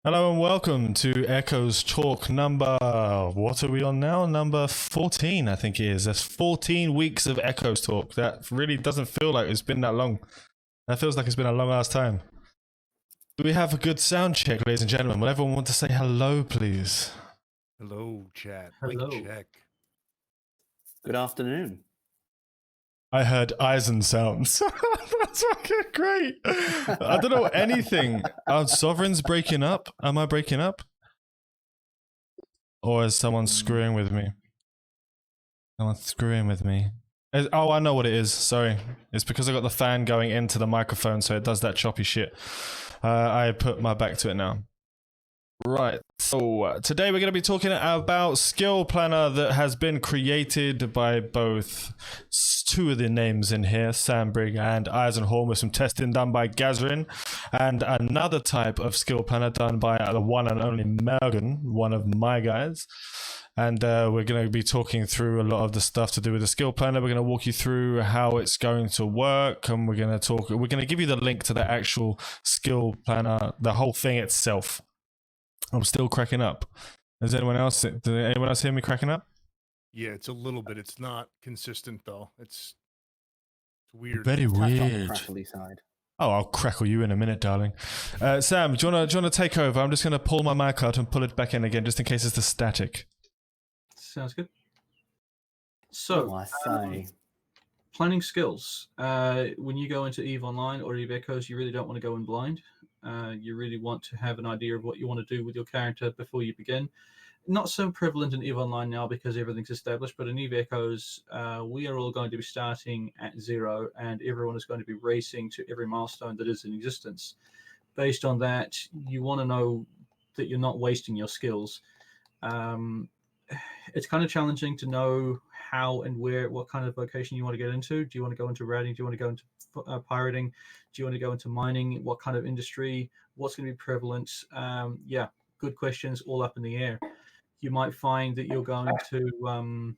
Hello and welcome to Echoes Talk number, what are we on now? Number 14, I think it is. That's 14 weeks of Echoes Talk. That really doesn't feel like it's been that long. That feels like it's been a long ass time. Do we have a good sound check, ladies and gentlemen? Will everyone want to say hello, please? Hello, chat. Hello. Mic check. Good afternoon. I heard Eisen sounds. That's fucking great. I don't know anything. Are sovereigns breaking up? Am I breaking up? Or is someone screwing with me? Someone's screwing with me. Oh, I know what it is. Sorry. It's because I got the fan going into the microphone, so it does that choppy shit. I put my back to it now. Right, so today we're going to be talking about Skill Planner that has been created by both two of the names in here, Sandbrig and Eisenhorn, with some testing done by Gazrin, and another type of Skill Planner done by the one and only Mergen, one of my guys. And we're going to be talking through a lot of the stuff to do with the Skill Planner. We're going to walk you through how it's going to work, and we're going to give you the link to the actual Skill Planner, the whole thing itself. I'm still cracking up. Did anyone else hear me cracking up? Yeah, it's a little bit. It's not consistent though. It's weird. Very Touch on the weird. crackly side. Oh, I'll crackle you in a minute, darling. Sam, do you want to take over? I'm just going to pull my mic out and pull it back in again, just in case it's the static. Sounds good. So, Oh, I say. planning skills. When you go into EVE Online or EVE Echoes, you really don't want to go in blind. You really want to have an idea of what you want to do with your character before you begin. Not so prevalent in EVE Online now because everything's established, but in EVE Echoes, we are all going to be starting at 0, and everyone is going to be racing to every milestone that is in existence. Based on that, you want to know that you're not wasting your skills. It's kind of challenging to know how and where, what kind of vocation you want to get into. Do you want to go into routing? Do you want to go into pirating? Do you want to go into mining? What kind of industry? What's going to be prevalent? Yeah, good questions, all up in the air. You might find that you're going to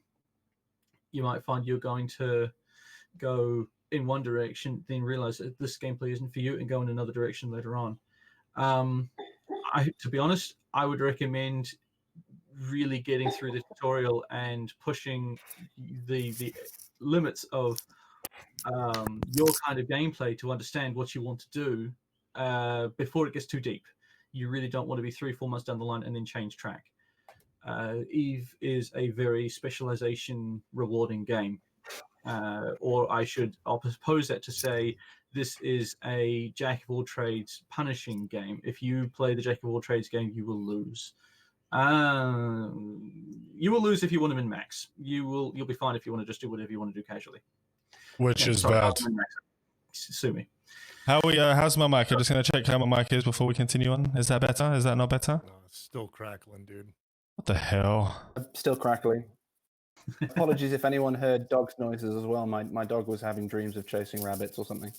go in one direction, then realize that this gameplay isn't for you, and go in another direction later on. To be honest, I would recommend really getting through the tutorial and pushing the limits of your kind of gameplay to understand what you want to do before it gets too deep. You really don't want to be 3-4 months down the line and then change track. EVE is a very specialization rewarding game, or I'll propose that to say this is a jack of all trades punishing game. If you play the jack of all trades game, you will lose. You will lose if you want to min max. You'll be fine if you want to just do whatever you want to do casually. Which is bad. Sue me. How's my mic? I'm just going to check how my mic is before we continue on. Is that better? Is that not better? No, it's still crackling, dude. What the hell? Still crackly. Apologies if anyone heard dog's noises as well. My dog was having dreams of chasing rabbits or something.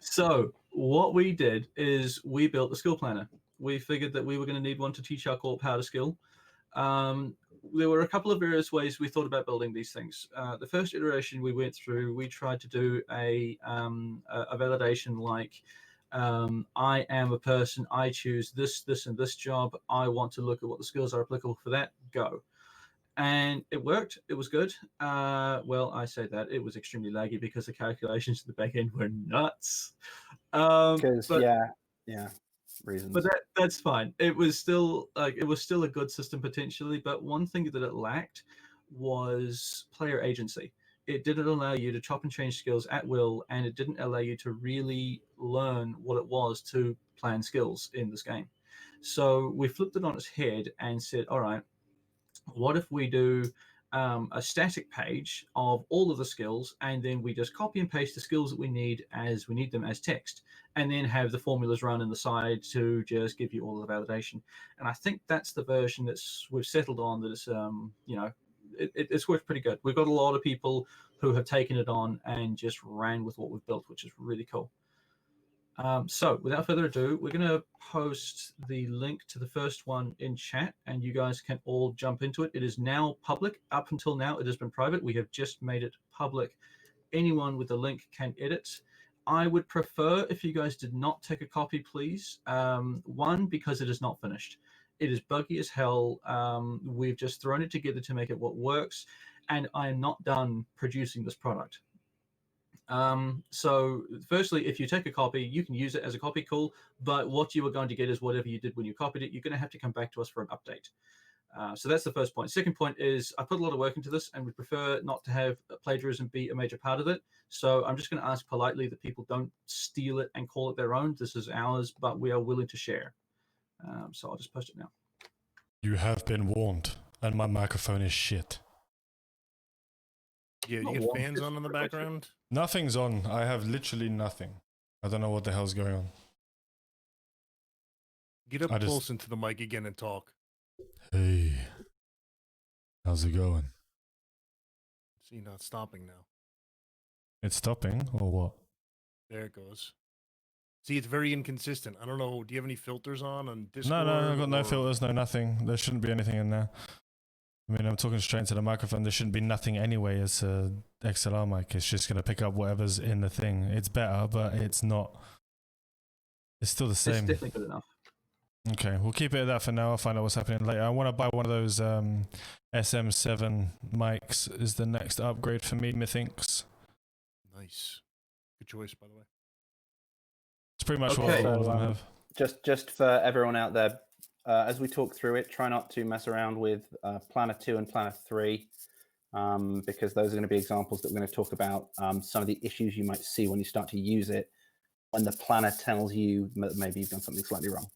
So what we did is we built the skill planner. We figured that we were going to need one to teach our corp how to skill. There were a couple of various ways we thought about building these things. The first iteration we went through, we tried to do a validation like, I am a person, I choose this, and this job. I want to look at what the skills are applicable for that, go. And it worked. It was good. Well, I say that. It was extremely laggy because the calculations at the back end were nuts. Yeah. Reasons. But that's fine. It was still a good system potentially, but one thing that it lacked was player agency. It didn't allow you to chop and change skills at will, and it didn't allow you to really learn what it was to plan skills in this game. So we flipped it on its head and said, all right, what if we do a static page of all of the skills, and then we just copy and paste the skills that we need as we need them as text, and then have the formulas run in the side to just give you all the validation. And I think that's the version we've settled on. That it's it's worked pretty good. We've got a lot of people who have taken it on and just ran with what we've built, which is really cool. So without further ado, we're going to post the link to the first one in chat, and you guys can all jump into it. It is now public. Up until now, it has been private. We have just made it public. Anyone with the link can edit. I would prefer if you guys did not take a copy, please. One, because it is not finished. It is buggy as hell. We've just thrown it together to make it what works, and I am not done producing this product. So firstly, if you take a copy, you can use it as a copy, cool, but what you are going to get is whatever you did when you copied it. You're going to have to come back to us for an update. So that's the first point. Second point is I put a lot of work into this, and we prefer not to have plagiarism be a major part of it. So I'm just going to ask politely that people don't steal it and call it their own. This is ours, but we are willing to share. So I'll just post it now. You have been warned, and my microphone is shit. Yeah, Not you get warm, fans just on in the refreshing. background. Nothing's on. I have literally nothing. I don't know what the hell's going on. Get up I just- close into the mic again and talk. Hey, how's it going? See, not stopping now. It's stopping, or what? There it goes. See, it's very inconsistent. I don't know. Do you have any filters on Discord? No, I've got no or- filters, no nothing. There shouldn't be anything in there. I mean, I'm talking straight into the microphone. There shouldn't be nothing anyway as a XLR mic. It's just going to pick up whatever's in the thing. It's better, but it's not. It's still the It's same. definitely good enough. Okay, we'll keep it at that for now. I'll find out what's happening later. I want to buy one of those SM7 mics. Is the next upgrade for me, methinks. Nice. Good choice, by the way. It's pretty much Okay. what all of So, them have. just for everyone out there, as we talk through it, try not to mess around with Planner 2 and Planner 3, because those are going to be examples that we're going to talk about, some of the issues you might see when you start to use it, when the planner tells you that maybe you've done something slightly wrong.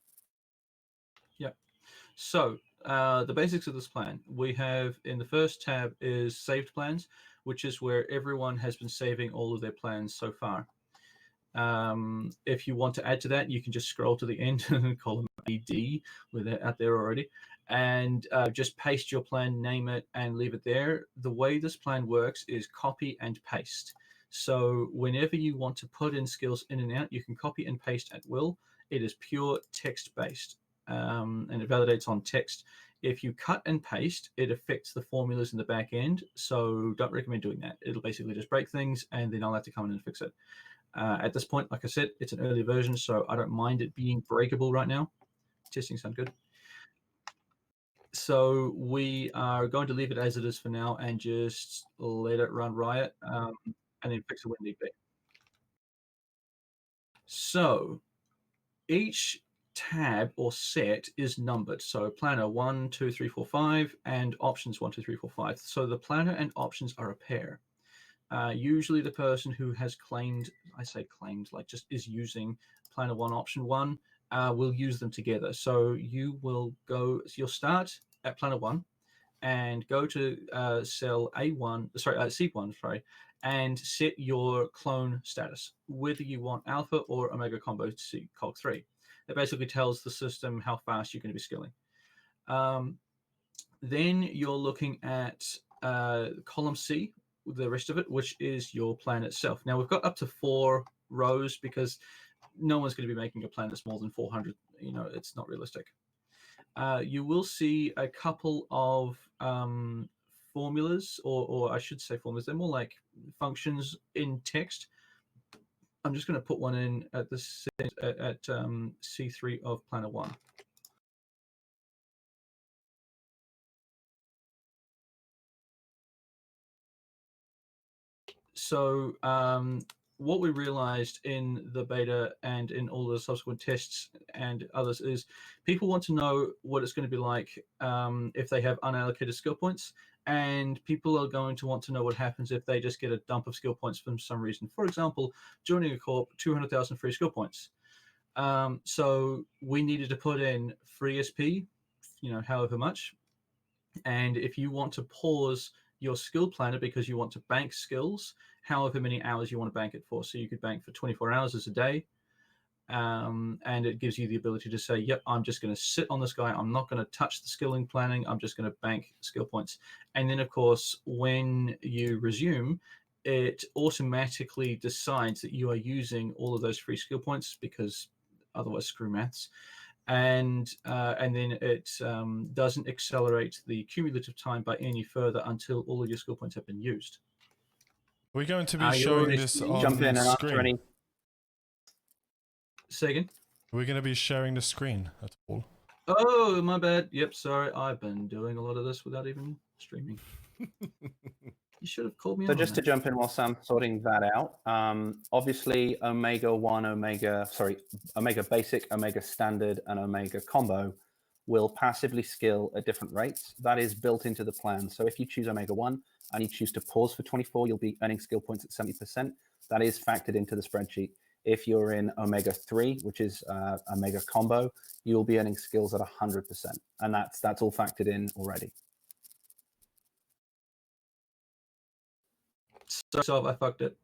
So the basics of this plan, we have in the first tab is saved plans, which is where everyone has been saving all of their plans so far. If you want to add to that, you can just scroll to the end and column AD with it out there already, and just paste your plan, name it, and leave it there. The way this plan works is copy and paste. So whenever you want to put in skills in and out, you can copy and paste at will. It is pure text based. And it validates on text. If you cut and paste, it affects the formulas in the back end. So don't recommend doing that. It'll basically just break things, and then I'll have to come in and fix it. At this point, like I said, it's an early version, so I don't mind it being breakable right now. Testing sound good. So we are going to leave it as it is for now and just let it run riot, and then fix it when need be. So each tab or set is numbered. So planner 1, 2, 3, 4, 5, and options 1, 2, 3, 4, 5. So the planner and options are a pair. Usually the person who has claimed, I say claimed, like just is using planner 1, option 1, will use them together. So you will go, so you'll start at planner 1 and go to cell A1, sorry, C1, sorry, and set your clone status, whether you want alpha or omega combo cog3. That basically tells the system how fast you're going to be skilling. Then you're looking at column C, the rest of it, which is your plan itself. Now we've got up to 4 rows because no one's going to be making a plan that's more than 400. You know, it's not realistic. You will see a couple of formulas, or I should say formulas. They're more like functions in text. I'm just going to put one in at C3 of planner 1. So what we realized in the beta and in all the subsequent tests and others is people want to know what it's going to be like if they have unallocated skill points, and people are going to want to know what happens if they just get a dump of skill points for some reason. For example, joining a corp, 200,000 free skill points. So we needed to put in free SP, you know, however much. And if you want to pause your skill planner because you want to bank skills, however many hours you want to bank it for. So you could bank for 24 hours as a day. And it gives you the ability to say, yep, I'm just going to sit on this guy. I'm not going to touch the skilling planning. I'm just going to bank skill points. And then, of course, when you resume, it automatically decides that you are using all of those free skill points because otherwise screw maths. And then it doesn't accelerate the cumulative time by any further until all of your skill points have been used. We're going to be You're showing already this seeing- on Jump in and answer screen. any. Say again. Are we going to be sharing the screen at all? Oh, my bad. Yep, sorry. I've been doing a lot of this without even streaming. You should have called me So out just on to that. jump in while Sam's sorting that out, obviously Omega Basic, Omega Standard, and Omega Combo will passively skill at different rates. That is built into the plan. So if you choose Omega 1 and you choose to pause for 24, you'll be earning skill points at 70%. That is factored into the spreadsheet. If you're in Omega 3, which is Omega Combo, you'll be earning skills at 100%. And that's all factored in already. So I fucked it.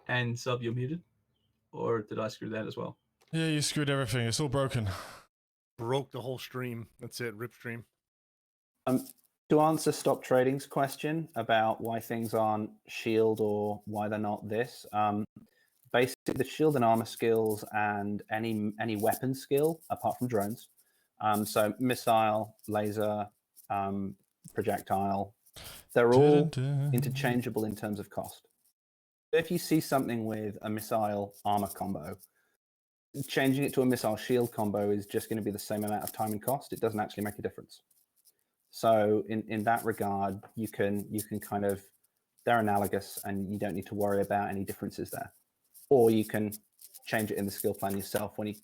And sub, you're muted? Or did I screw that as well? Yeah, you screwed everything. It's all broken. Broke the whole stream. That's it. Rip stream. To answer Stop Trading's question about why things aren't shield or why they're not this, basically the shield and armor skills and any weapon skill apart from drones, so missile, laser, projectile, they're all interchangeable in terms of cost. If you see something with a missile armor combo, changing it to a missile shield combo is just going to be the same amount of time and cost. It doesn't actually make a difference. So in that regard, you can kind of, they're analogous and you don't need to worry about any differences there. Or you can change it in the skill plan yourself when you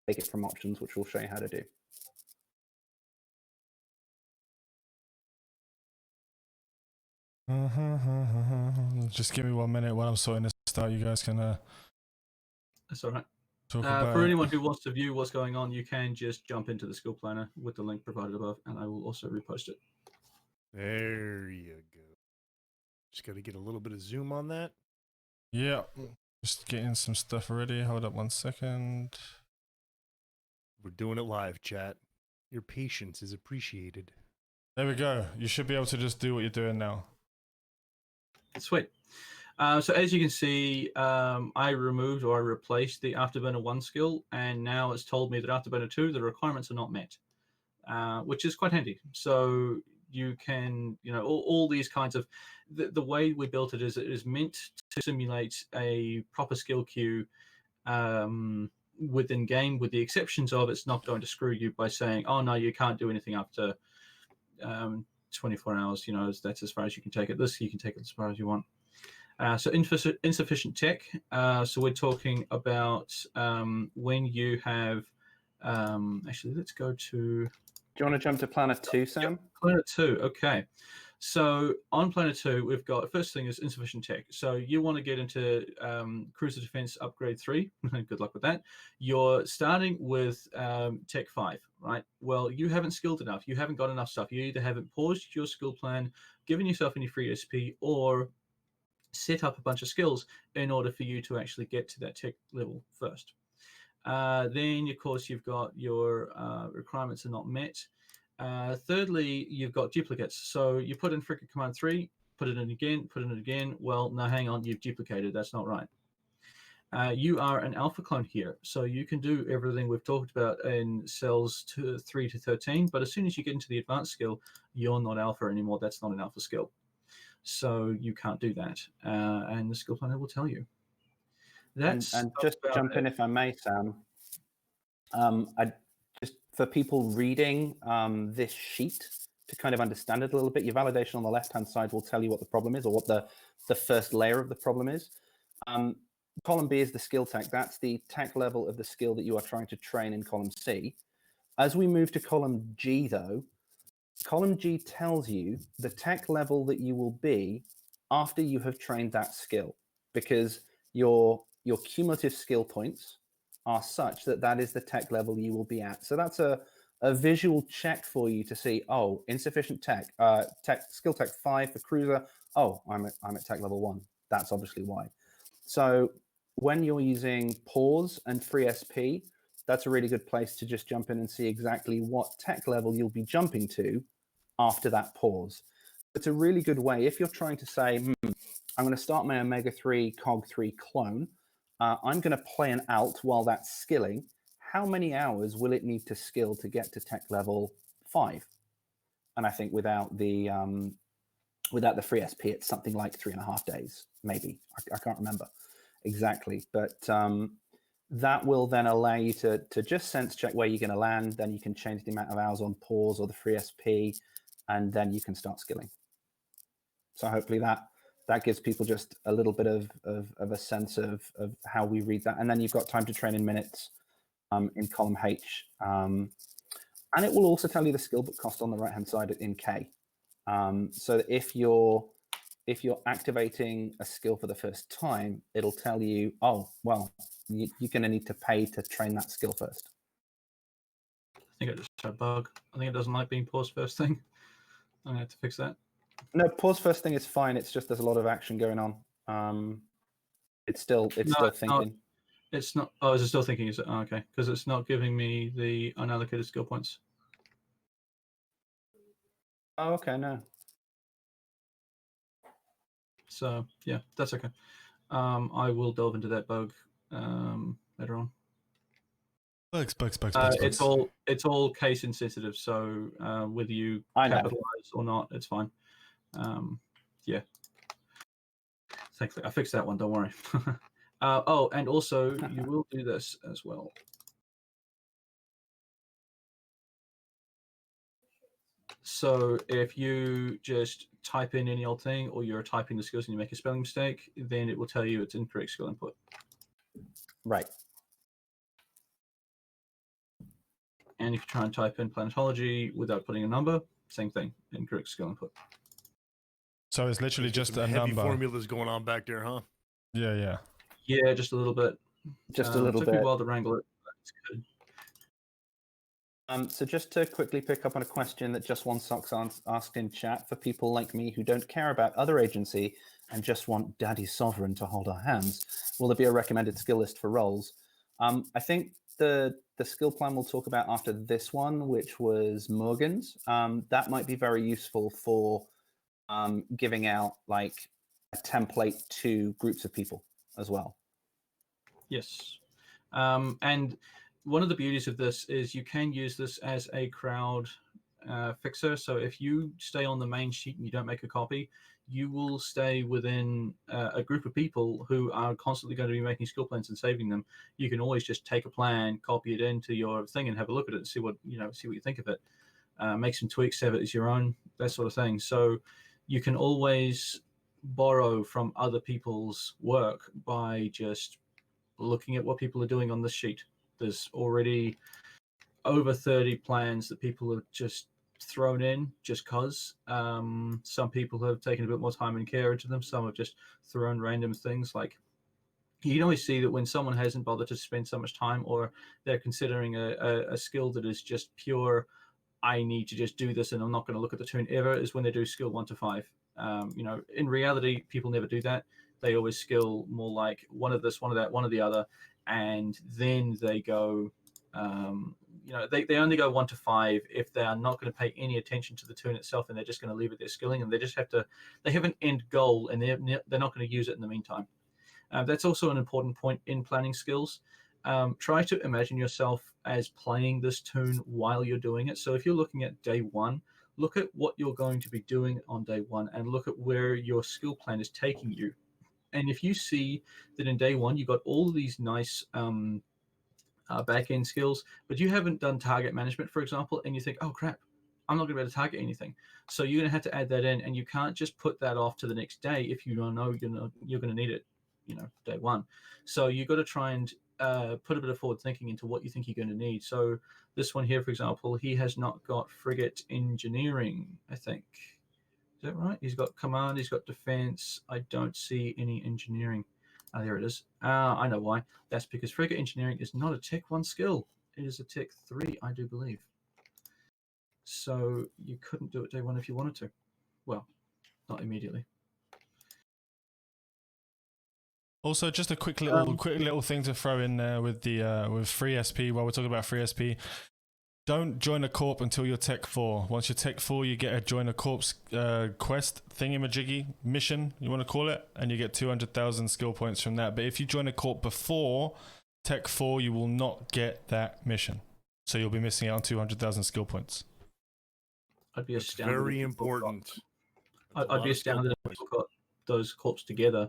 take it from options, which we'll show you how to do. Just give me 1 minute while I'm sorting this out. You guys can That's all right. talk about For it. anyone who wants to view what's going on, you can just jump into the skill planner with the link provided above, and I will also repost it. There you go. Just got to get a little bit of zoom on that. Yeah, just getting some stuff ready. Hold up 1 second. We're doing it live, chat. Your patience is appreciated. There we go. You should be able to just do what you're doing now. Sweet. So as you can see, I removed or I replaced the Afterburner 1 skill, and now it's told me that Afterburner 2, the requirements are not met, which is quite handy. So you can, all these kinds of, the way we built it is meant to simulate a proper skill queue within game, with the exceptions of it's not going to screw you by saying, oh no, you can't do anything after 24 hours, that's as far as you can take it. This, you can take it as far as you want. So insufficient tech. So we're talking about when you have, actually, let's go to... Do you want to jump to Planet 2, Sam? Yep, Planet 2, okay. So on Planet 2, we've got, first thing is insufficient tech. So you want to get into Cruiser Defense Upgrade 3. Good luck with that. You're starting with Tech 5, right? Well, you haven't skilled enough. You haven't got enough stuff. You either haven't paused your skill plan, given yourself any free SP, or set up a bunch of skills in order for you to actually get to that tech level first. Then, of course, you've got your requirements are not met. Thirdly, you've got duplicates. So you put in Frigate Command 3, put it in again, put it in again. Well, no, hang on, you've duplicated. That's not right. You are an alpha clone here, so you can do everything we've talked about in cells 3 to 13, but as soon as you get into the advanced skill, you're not alpha anymore. That's not an alpha skill. So you can't do that, and the skill planner will tell you. That's and just jump in if I may, Sam. Just for people reading this sheet to kind of understand it a little bit, your validation on the left-hand side will tell you what the problem is, or what the first layer of the problem is. Column B is the skill tech. That's the tech level of the skill that you are trying to train in column C. As we move to column G, though, column G tells you the tech level that you will be after you have trained that skill, because your cumulative skill points are such that that is the tech level you will be at. So that's a visual check for you to see, oh, insufficient tech, skill tech 5 for cruiser. Oh, I'm at tech level 1. That's obviously why. So when you're using pause and free SP, that's a really good place to just jump in and see exactly what tech level you'll be jumping to after that pause. It's a really good way. If you're trying to say, I'm going to start my Omega 3 Cog 3 clone, I'm going to play an alt while that's skilling. How many hours will it need to skill to get to tech level 5? And I think without the Without the free SP, it's something like 3.5 days, maybe. I can't remember exactly, but that will then allow you to just sense check where you're going to land. Then you can change the amount of hours on pause or the free SP, and then you can start skilling. So hopefully that gives people just a little bit of a sense of how we read that. And then you've got time to train in minutes in column H. And it will also tell you the skill book cost on the right-hand side in K. So if you're activating a skill for the first time, it'll tell you, oh, well, you're going to need to pay to train that skill first. I think I just had a bug. I think it doesn't like being paused first thing. I'm going to have to fix that. No, pause first thing is fine. It's just there's a lot of action going on. It's still thinking. It's not. Oh, is it still thinking? Is it? Oh, okay, because it's not giving me the unallocated skill points. Oh, okay, no. So yeah, that's okay. I will delve into that bug later on. Bugs. It's all case insensitive. So whether you capitalize or not, it's fine. Yeah. Thankfully, I fixed that one. Don't worry. Oh, and also you will do this as well. So if you just type in any old thing, or you're typing the skills and you make a spelling mistake, then it will tell you it's incorrect skill input. Right. And if you try and type in planetology without putting a number, same thing, incorrect skill input. So it's literally just some a heavy number. formulas going on back there, huh? Yeah. Yeah, just a little bit. Just a little bit. bit. Took me a while to wrangle it, but it's good. So just to quickly pick up on a question that Just One Socks asked in chat, for people like me who don't care about other agency and just want Daddy Sovereign to hold our hands, will there be a recommended skill list for roles? I think the skill plan we'll talk about after this one, which was Morgan's, that might be very useful for giving out like a template to groups of people as well. Yes. And one of the beauties of this is you can use this as a crowd fixer. So if you stay on the main sheet and you don't make a copy, you will stay within a group of people who are constantly going to be making skill plans and saving them. You can always just take a plan, copy it into your thing, and have a look at it and see what you think of it. Make some tweaks, have it as your own, that sort of thing. So you can always borrow from other people's work by just looking at what people are doing on this sheet. There's already over 30 plans that people have just thrown in just cause. Some people have taken a bit more time and care into them. Some have just thrown random things. Like, you can always see that when someone hasn't bothered to spend so much time, or they're considering a skill that is just pure, I need to just do this and I'm not going to look at the toon ever, is when they do skill 1 to 5. In reality, people never do that. They always skill more like one of this, one of that, one of the other, and then they go, they only go 1 to 5 if they are not going to pay any attention to the toon itself, and they're just going to leave it their skilling, and they just they have an end goal, and they're not going to use it in the meantime. That's also an important point in planning skills. Try to imagine yourself as playing this toon while you're doing it. So if you're looking at day 1, look at what you're going to be doing on day 1, and look at where your skill plan is taking you. And if you see that in day 1 you got all of these nice back-end skills, but you haven't done target management, for example, and you think, oh crap, I'm not going to be able to target anything. So you're going to have to add that in, and you can't just put that off to the next day if you don't know you're going to need it, day 1. So you've got to try and put a bit of forward thinking into what you think you're going to need. So this one here, for example, he has not got frigate engineering, I think. Is that right? He's got command, he's got defense. I don't see any engineering. Ah, there it is. I know why. That's because frigate engineering is not a Tech 1 skill. It is a Tech 3, I do believe. So you couldn't do it day 1 if you wanted to. Well, not immediately. Also, just a quick little thing to throw in there with the with free SP. While we're talking about free SP, don't join a corp until you're Tech 4. Once you're Tech 4, you get a join a corp's quest thingamajiggy mission, you want to call it, and you get 200,000 skill points from that. But if you join a corp before Tech 4, you will not get that mission, so you'll be missing out on 200,000 skill points. I'd be astounded. Very important. I'd lot be of skill astounded if points. people got those corps together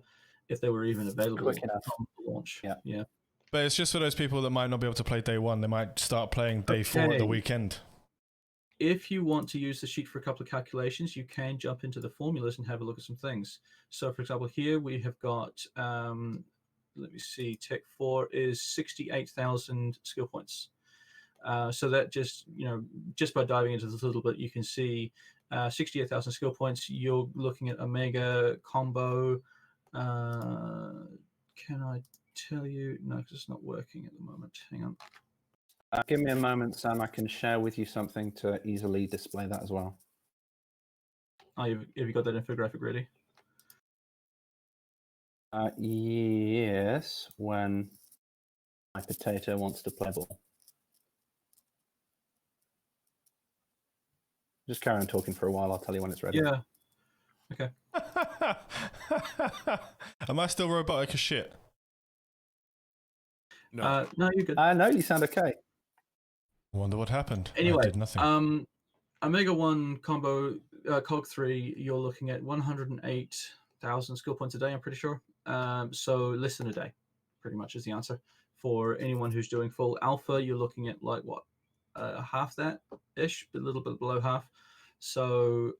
if they were even available Quick enough. on launch. Yeah. Yeah. But it's just for those people that might not be able to play day one. They might start playing day 4 at the Okay. weekend. If you want to use the sheet for a couple of calculations, you can jump into the formulas and have a look at some things. So, for example, here we have got, let me see, Tech 4 is 68,000 skill points. So that just, just by diving into this a little bit, you can see 68,000 skill points. You're looking at Omega combo. Can I tell you? No, because it's not working at the moment. Hang on. Give me a moment, Sam. I can share with you something to easily display that as well. Oh, have you got that infographic ready? Yes, when my potato wants to play ball. Just carry on talking for a while. I'll tell you when it's ready. Yeah. Okay. Am I still robotic as shit? No. No, you're good. No, you sound okay. I wonder what happened. I Anyway, did nothing. Omega 1 combo, Cog 3, you're looking at 108,000 skill points a day, I'm pretty sure. So less than a day, pretty much is the answer. For anyone who's doing full alpha, you're looking at like what? Half that-ish, a little bit below half. So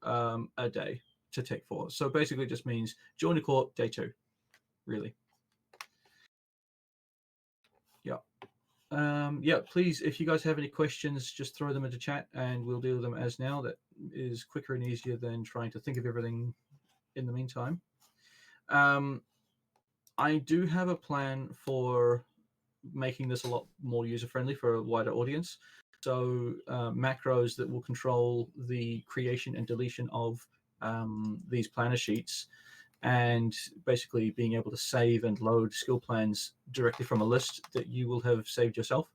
a day to Tech 4. So basically it just means join the corp day 2, really. Yeah, please, if you guys have any questions, just throw them into chat and we'll deal with them as now. That is quicker and easier than trying to think of everything in the meantime. I do have a plan for making this a lot more user-friendly for a wider audience. So macros that will control the creation and deletion of these planner sheets, and basically being able to save and load skill plans directly from a list that you will have saved yourself.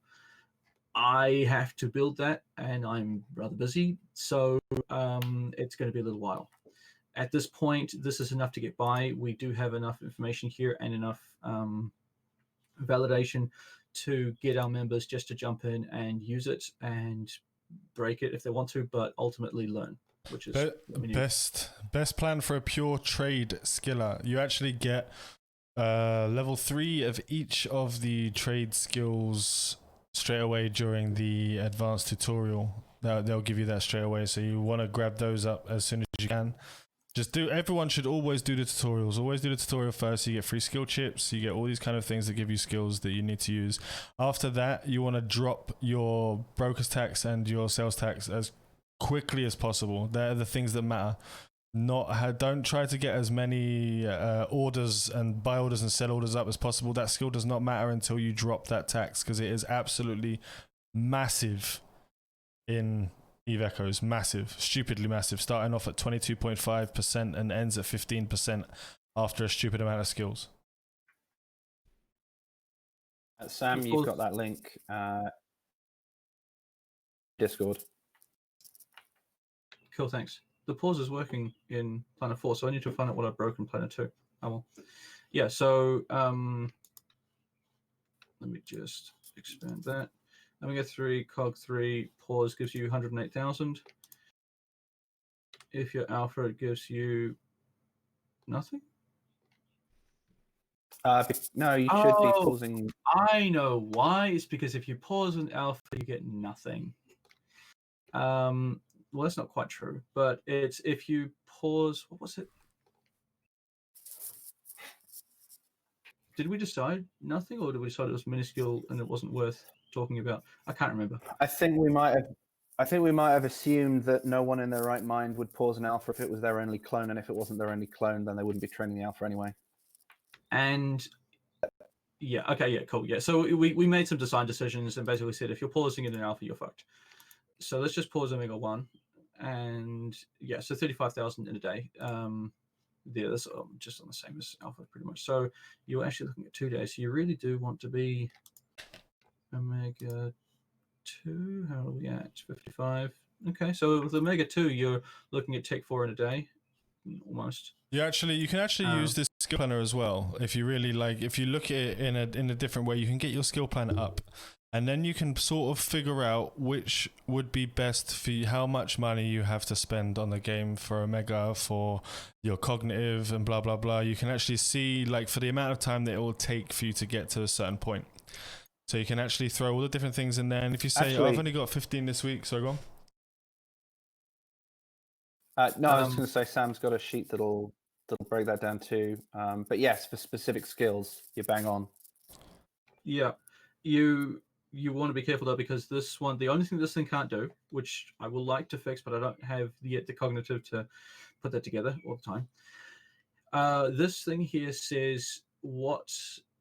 I have to build that, and I'm rather busy, so it's going to be a little while. At this point, this is enough to get by. We do have enough information here and enough validation to get our members just to jump in and use it and break it if they want to, but ultimately learn. Which is best plan for a pure trade skiller. You actually get level 3 of each of the trade skills straight away during the advanced tutorial. They'll give you that straight away, so you want to grab those up as soon as you can. Everyone should always do the tutorials. Always do the tutorial first. You get free skill chips. You get all these kind of things that give you skills that you need to use. After that, you want to drop your broker's tax and your sales tax as quickly as possible. They're the things that matter. Don't try to get as many orders and buy orders and sell orders up as possible. That skill does not matter until you drop that tax, because it is absolutely massive in Eve Echoes. Massive, stupidly massive, starting off at 22.5% and ends at 15% after a stupid amount of skills. Sam, you've got that link. Discord. Cool, thanks. The pause is working in Planner 4, so I need to find out what I've broken Planner 2. Oh well. Yeah, so let me just expand that. Omega 3, Cog 3, pause gives you 108,000. If you're alpha, it gives you nothing. No, you should be pausing. I know why. It's because if you pause an alpha, you get nothing. Well, that's not quite true, but it's if you pause. What was it? Did we decide nothing, or did we decide it was minuscule and it wasn't worth talking about? I can't remember. I think we might have assumed that no one in their right mind would pause an alpha if it was their only clone, and if it wasn't their only clone, then they wouldn't be training the alpha anyway. And yeah, okay, yeah, cool, yeah. So we made some design decisions and basically said if you're pausing in an alpha, you're fucked. So let's just pause Omega 1, and yeah, so 35,000 in a day. Yeah, that's just on the same as alpha pretty much. So you're actually looking at 2 days. So you really do want to be Omega 2. How are we at? 55. Okay, so with Omega 2, you're looking at Tech 4 in a day, almost. You can actually use this skill planner as well. If you really like, if you look at it in a different way, you can get your skill planner up And then you can sort of figure out which would be best for you, how much money you have to spend on the game for Omega, for your cognitive and blah, blah, blah. You can actually see, like, for the amount of time that it will take for you to get to a certain point. So you can actually throw all the different things in there. And if you say, Actually, I've only got 15 this week, so go on. No, I was going to say Sam's got a sheet that'll break that down too. But yes, for specific skills, you're bang on. Yeah, you want to be careful though, because this one, the only thing this thing can't do, which I will like to fix, but I don't have yet the cognitive to put that together all the time. This thing here says what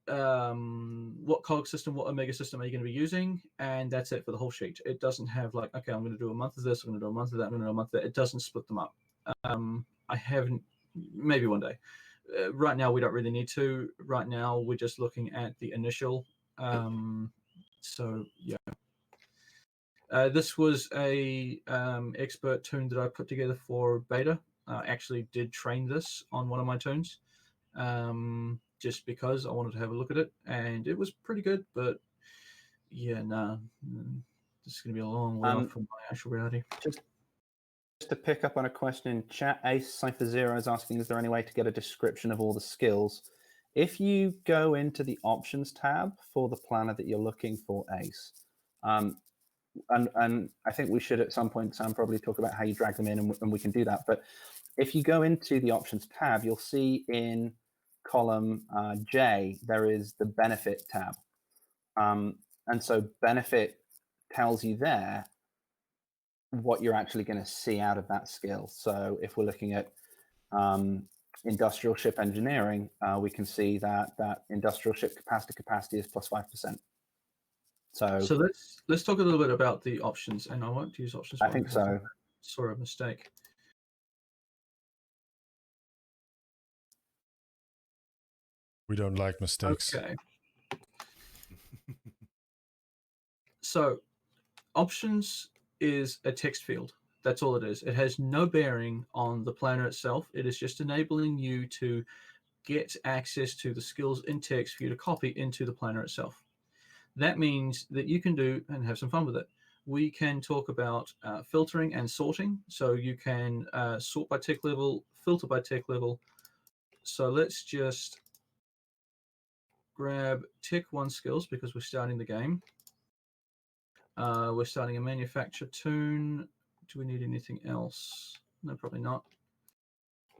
cog system, what omega system are you going to be using, and that's it for the whole sheet. It doesn't have like, okay, I'm going to do a month of this, I'm going to do a month of that, I'm going to do a month of that. It doesn't split them up. I haven't, maybe one day. Right now we don't really need to. Right now we're just looking at the initial. So yeah, this was a expert tune that I put together for beta. I actually did train this on one of my tunes, just because I wanted to have a look at it, and it was pretty good. But yeah, nah, this is going to be a long way off from my actual reality. Just to pick up on a question in chat, Ace Cypher Zero is asking, is there any way to get a description of all the skills? If you go into the options tab for the planner that you're looking for, Ace, and I think we should at some point, Sam, probably talk about how you drag them in, and we can do that. But if you go into the options tab, you'll see in column J, there is the benefit tab. And so benefit tells you there what you're actually going to see out of that skill. So if we're looking at industrial ship engineering, we can see that industrial ship capacity is plus 5%. So let's talk a little bit about the options, and I won't use options. I think so. Saw a mistake. We don't like mistakes. Okay. So options is a text field. That's all it is. It has no bearing on the planner itself. It is just enabling you to get access to the skills in text for you to copy into the planner itself. That means that you can do and have some fun with it. We can talk about filtering and sorting. So you can sort by tech level, filter by tech level. So let's just grab Tech 1 skills because we're starting the game. We're starting a manufacture tune. Do we need anything else? No, probably not.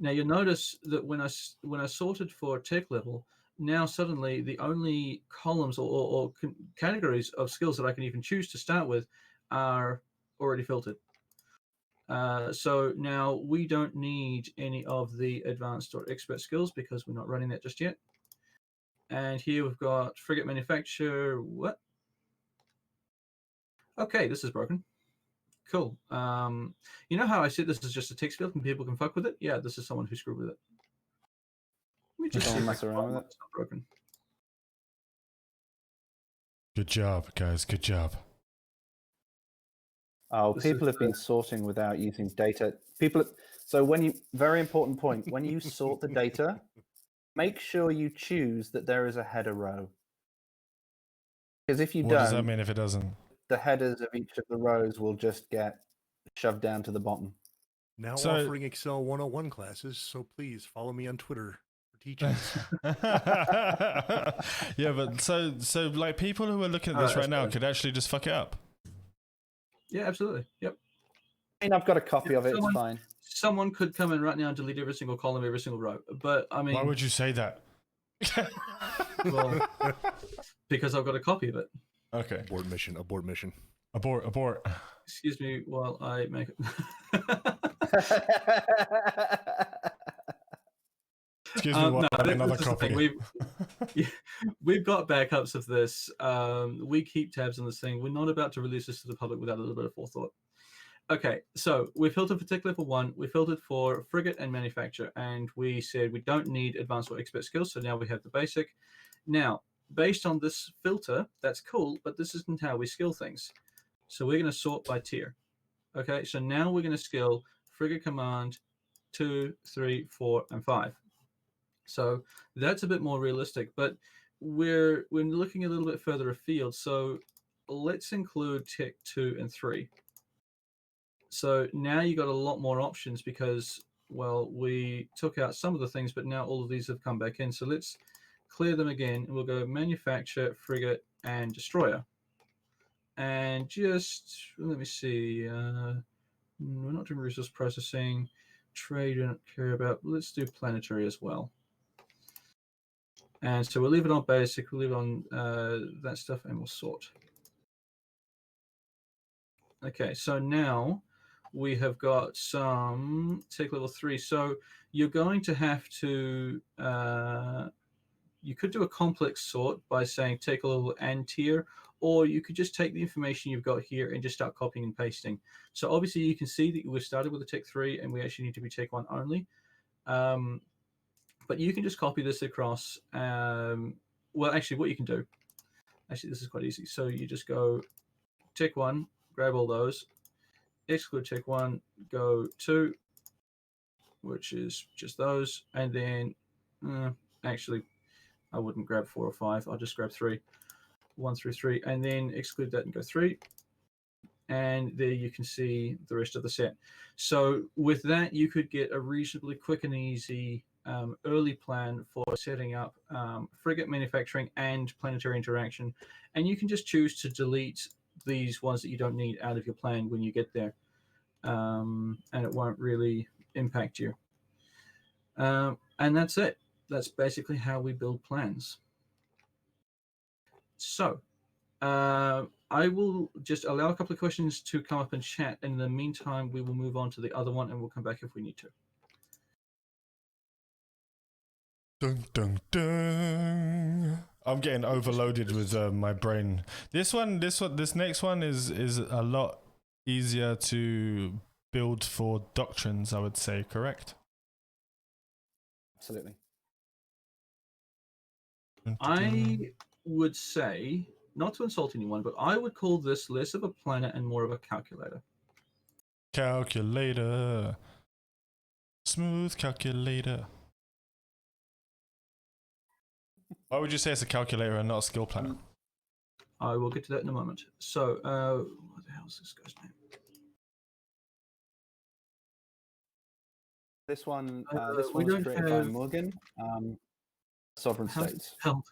Now you'll notice that when I sorted for tech level, now suddenly the only columns or categories of skills that I can even choose to start with are already filtered. So now we don't need any of the advanced or expert skills because we're not running that just yet. And here we've got frigate manufacture. What? Okay, this is broken. Cool. You know how I said this is just a text field and people can fuck with it? Yeah, this is someone who screwed with it. Let me just Don't mess around with it. It's not broken. Good job, guys. Good job. Oh, This people is have been sorting without using data. So when you, very important point, when you sort the data, make sure you choose that there is a header row. Because if you What don't, does that mean if it doesn't? the headers of each of the rows will just get shoved down to the bottom. Now So- offering Excel 101 classes, so please follow me on Twitter for teachings. Yeah, but so like people who are looking at this right now could actually just fuck it up. Yeah, absolutely. Yep. I mean, I've got a copy of it. Someone- It's fine. Someone could come in right now and delete every single column, every single row. But I mean, Why would you say that? well, because I've got a copy of it. Okay. Abort mission. Abort mission. Abort. Excuse me while I make it. Excuse me while I make another this is the thing. copy. We've got backups of this. We keep tabs on this thing. We're not about to release this to the public without a little bit of forethought. Okay, so we filtered for tech level 1. We filtered for frigate and manufacture, and we said we don't need advanced or expert skills. So now we have the basic. Now, based on this filter, that's cool, but this isn't how we skill things. So we're going to sort by tier. Okay, so now we're going to skill frigate command 2, 3, 4, and 5. So that's a bit more realistic, but we're looking a little bit further afield. So let's include Tech 2 and 3. So now you got a lot more options because, well, we took out some of the things, but now all of these have come back in. So let's clear them again, and we'll go manufacture, frigate, and destroyer. And just, let me see, we're not doing resource processing, trade we don't care about. Let's do planetary as well. And so we'll leave it on basic, we'll leave it on that stuff, and we'll sort. Okay, so now we have got some tech level 3. So you're going to have to, you could do a complex sort by saying tech level and tier, or you could just take the information you've got here and just start copying and pasting. So obviously you can see that we started with a tech 3 and we actually need to be tech 1 only. But you can just copy this across. Well, actually what you can do, actually this is quite easy. So you just go tech 1, grab all those, exclude tech 1, go 2, which is just those, and then actually I wouldn't grab 4 or 5, I'll just grab 3, 1 through 3, and then exclude that and go 3, and there you can see the rest of the set. So with that you could get a reasonably quick and easy early plan for setting up frigate manufacturing and planetary interaction, and you can just choose to delete these ones that you don't need out of your plan when you get there, and it won't really impact you. And that's it. That's basically how we build plans. So I will just allow a couple of questions to come up in chat. In the meantime, we will move on to the other one and we'll come back if we need to. Dun, dun, dun. I'm getting overloaded with my brain. This next one is a lot easier to build for doctrines, I would say, correct? Absolutely. I would say, not to insult anyone, but I would call this less of a planner and more of a calculator. Calculator. Smooth calculator. Why would you say it's a calculator and not a skill planner? I will get to that in a moment. So, what the hell is this guy's name? This one, we was don't created by have- Morgan. Sovereign How's states. Held.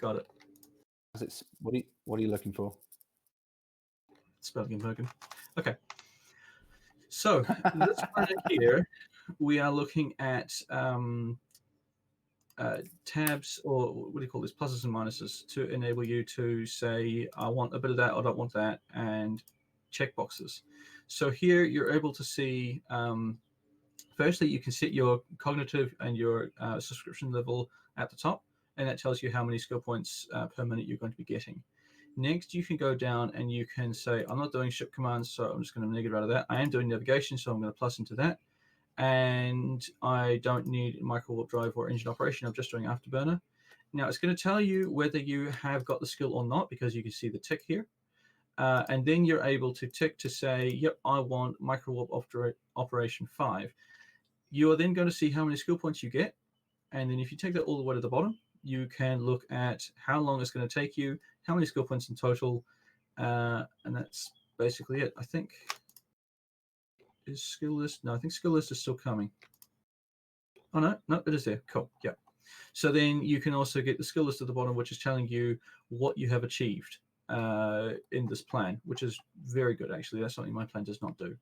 Got it. What are you looking for? Spelling and Morgan. Okay. So this planet here, we are looking at tabs, or what do you call this, pluses and minuses, to enable you to say, I want a bit of that, I don't want that, and checkboxes. So here you're able to see, firstly, you can set your cognitive and your subscription level at the top, and that tells you how many skill points per minute you're going to be getting. Next, you can go down and you can say, I'm not doing ship commands, so I'm just going to negative out of that. I am doing navigation, so I'm going to plus into that. And I don't need micro warp drive or engine operation. I'm just doing afterburner. Now, it's going to tell you whether you have got the skill or not, because you can see the tick here. And then you're able to tick to say, yep, I want micro warp operation 5. You are then going to see how many skill points you get. And then if you take that all the way to the bottom, you can look at how long it's going to take you, how many skill points in total, and that's basically it. I think, is skill list? No, I think skill list is still coming. Oh, no, it is there. Cool, yeah. So then you can also get the skill list at the bottom, which is telling you what you have achieved in this plan, which is very good, actually. That's something my plan does not do.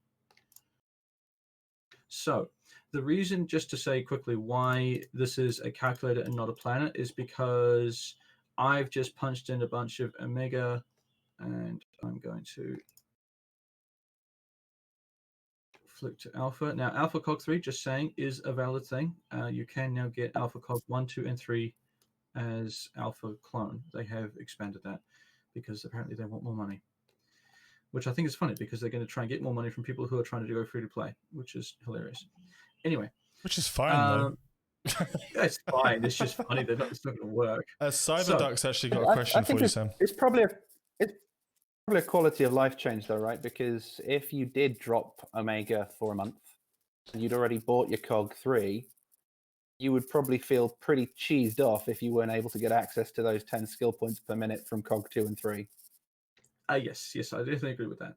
So the reason, just to say quickly, why this is a calculator and not a planner is because I've just punched in a bunch of omega, and I'm going to flick to alpha. Now, alpha cog 3, just saying, is a valid thing. You can now get alpha cog 1, 2, and 3 as alpha clone. They have expanded that because apparently they want more money, which I think is funny because they're going to try and get more money from people who are trying to go free to play, which is hilarious. Anyway. Which is fine, though. Yeah, it's fine. It's just funny. It's not going to work. Cyberduck's actually got a question for you, Sam. It's probably a quality of life change, though, right? Because if you did drop Omega for a month and you'd already bought your COG 3, you would probably feel pretty cheesed off if you weren't able to get access to those 10 skill points per minute from Cog 2 and 3. Yes, I definitely agree with that.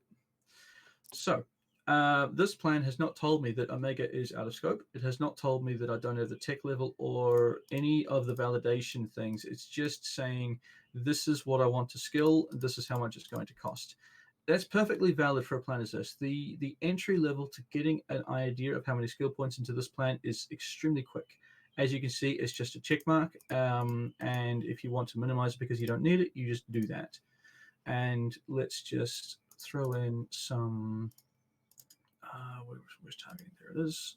So, this plan has not told me that Omega is out of scope. It has not told me that I don't have the tech level or any of the validation things. It's just saying, this is what I want to skill, and this is how much it's going to cost. That's perfectly valid for a plan as this. The entry level to getting an idea of how many skill points into this plan is extremely quick. As you can see, it's just a check mark, and if you want to minimize it because you don't need it, you just do that. And let's just throw in some, where's targeting? There it is.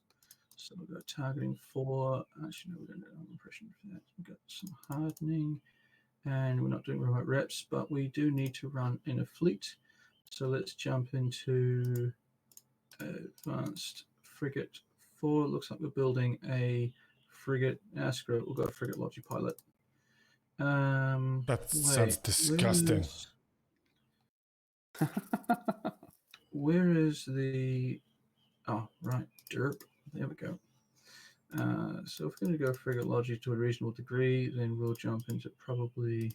So we've got targeting for, actually, no, we don't have an impression for that. We've got some hardening, and we're not doing remote reps, but we do need to run in a fleet. So let's jump into advanced frigate 4. Looks like we're building a frigate. Screw it, we'll go frigate logic pilot. That sounds disgusting. Where is the... Oh, right, derp. There we go. So if we're going to go frigate logic to a reasonable degree, then we'll jump into probably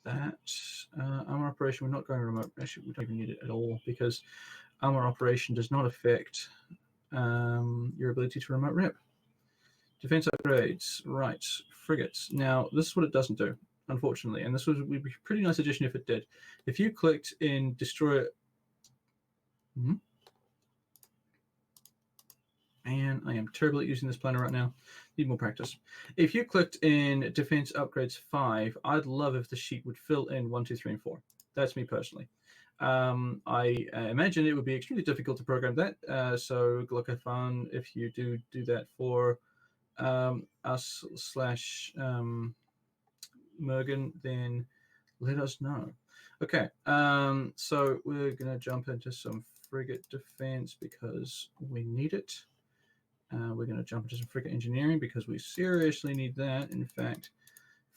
that. Armor operation, we're not going remote. Actually, we don't even need it at all because armor operation does not affect your ability to remote rep. Defense upgrades, right. Frigates. Now, this is what it doesn't do, unfortunately, and this would be a pretty nice addition if it did. If you clicked in destroy... And I am terrible at using this planner right now. Need more practice. If you clicked in Defense Upgrades 5, I'd love if the sheet would fill in 1, 2, 3, and 4. That's me personally. I imagine it would be extremely difficult to program that. So Glockafan, if you do that for us / Mergen, then let us know. Okay, so we're going to jump into some frigate defense because we need it. We're going to jump into some frigate engineering because we seriously need that. In fact,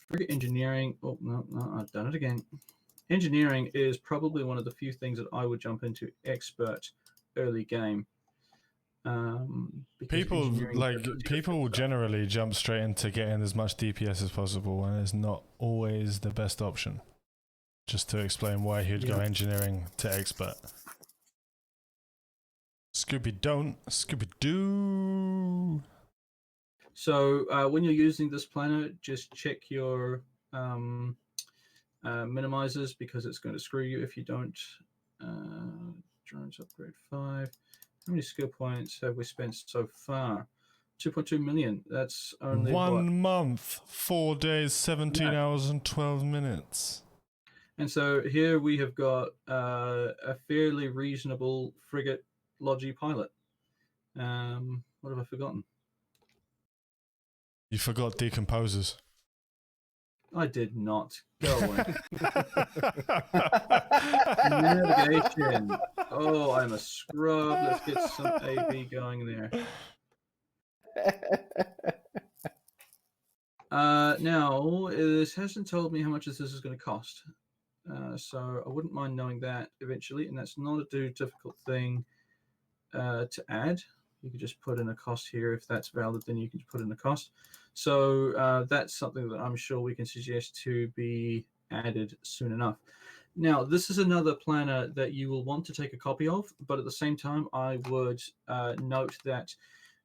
frigate engineering... Oh, no, I've done it again. Engineering is probably one of the few things that I would jump into expert early game. People generally jump straight into getting as much DPS as possible, and it's not always the best option. Just to explain why he'd go engineering to expert. Scooby-Doo. So when you're using this planner, just check your minimizers because it's going to screw you if you don't. Drones upgrade 5. How many skill points have we spent so far? 2.2 million. That's only 1 month, 4 days, 17 hours and 12 minutes. And so here we have got a fairly reasonable frigate Logi pilot. What have I forgotten? You forgot decomposers. I did not. Go away. Navigation. Oh, I'm a scrub. Let's get some AB going there. Now, this hasn't told me how much this is going to cost. So I wouldn't mind knowing that eventually, and that's not a difficult thing to add. You can just put in a cost here. If that's valid, then you can put in a cost. So that's something that I'm sure we can suggest to be added soon enough. Now, this is another planner that you will want to take a copy of, but at the same time, I would note that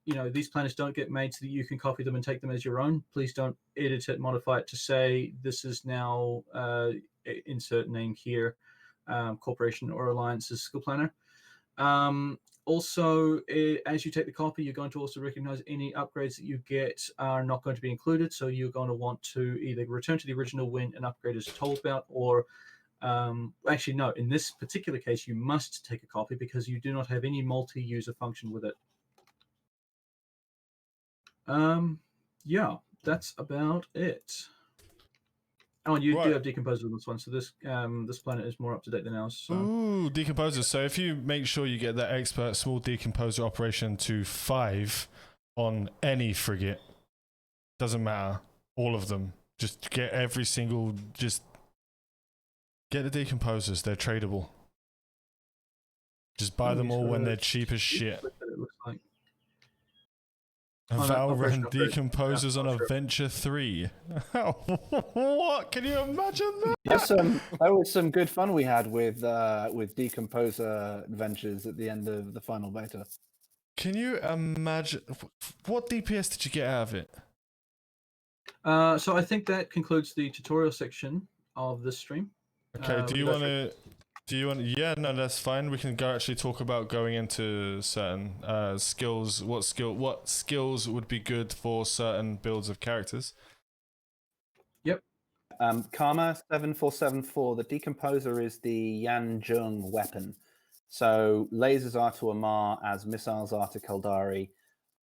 these planners don't get made so that you can copy them and take them as your own. Please don't edit it, modify it to say this is now insert name here, corporation or alliance's skill planner. Also, as you take the copy, you're going to also recognize any upgrades that you get are not going to be included. So you're going to want to either return to the original when an upgrade is told about, or actually, no, in this particular case, you must take a copy because you do not have any multi-user function with it. Yeah, that's about it. Oh, and you do have decomposers on this one, so this planet is more up to date than ours. So. Ooh, decomposers. So if you make sure you get that expert small decomposer operation to 5 on any frigate, doesn't matter, all of them. Just get every single. Just get the decomposers. They're tradable. Just buy them all when they're cheap as shit. It looks like. Valran Upgrade. decomposes Yeah, on not sure. Adventure 3. What? Can you imagine that? There was some good fun we had with decomposer adventures at the end of the final beta. Can you imagine? What DPS did you get out of it? So I think that concludes the tutorial section of this stream. Okay, we do you go want through- to? Do you want? Yeah, no, that's fine. We can go actually talk about going into certain skills. What skills would be good for certain builds of characters? Karma 7474. The decomposer is the Yanjung weapon. So lasers are to Amar as missiles are to Kaldari,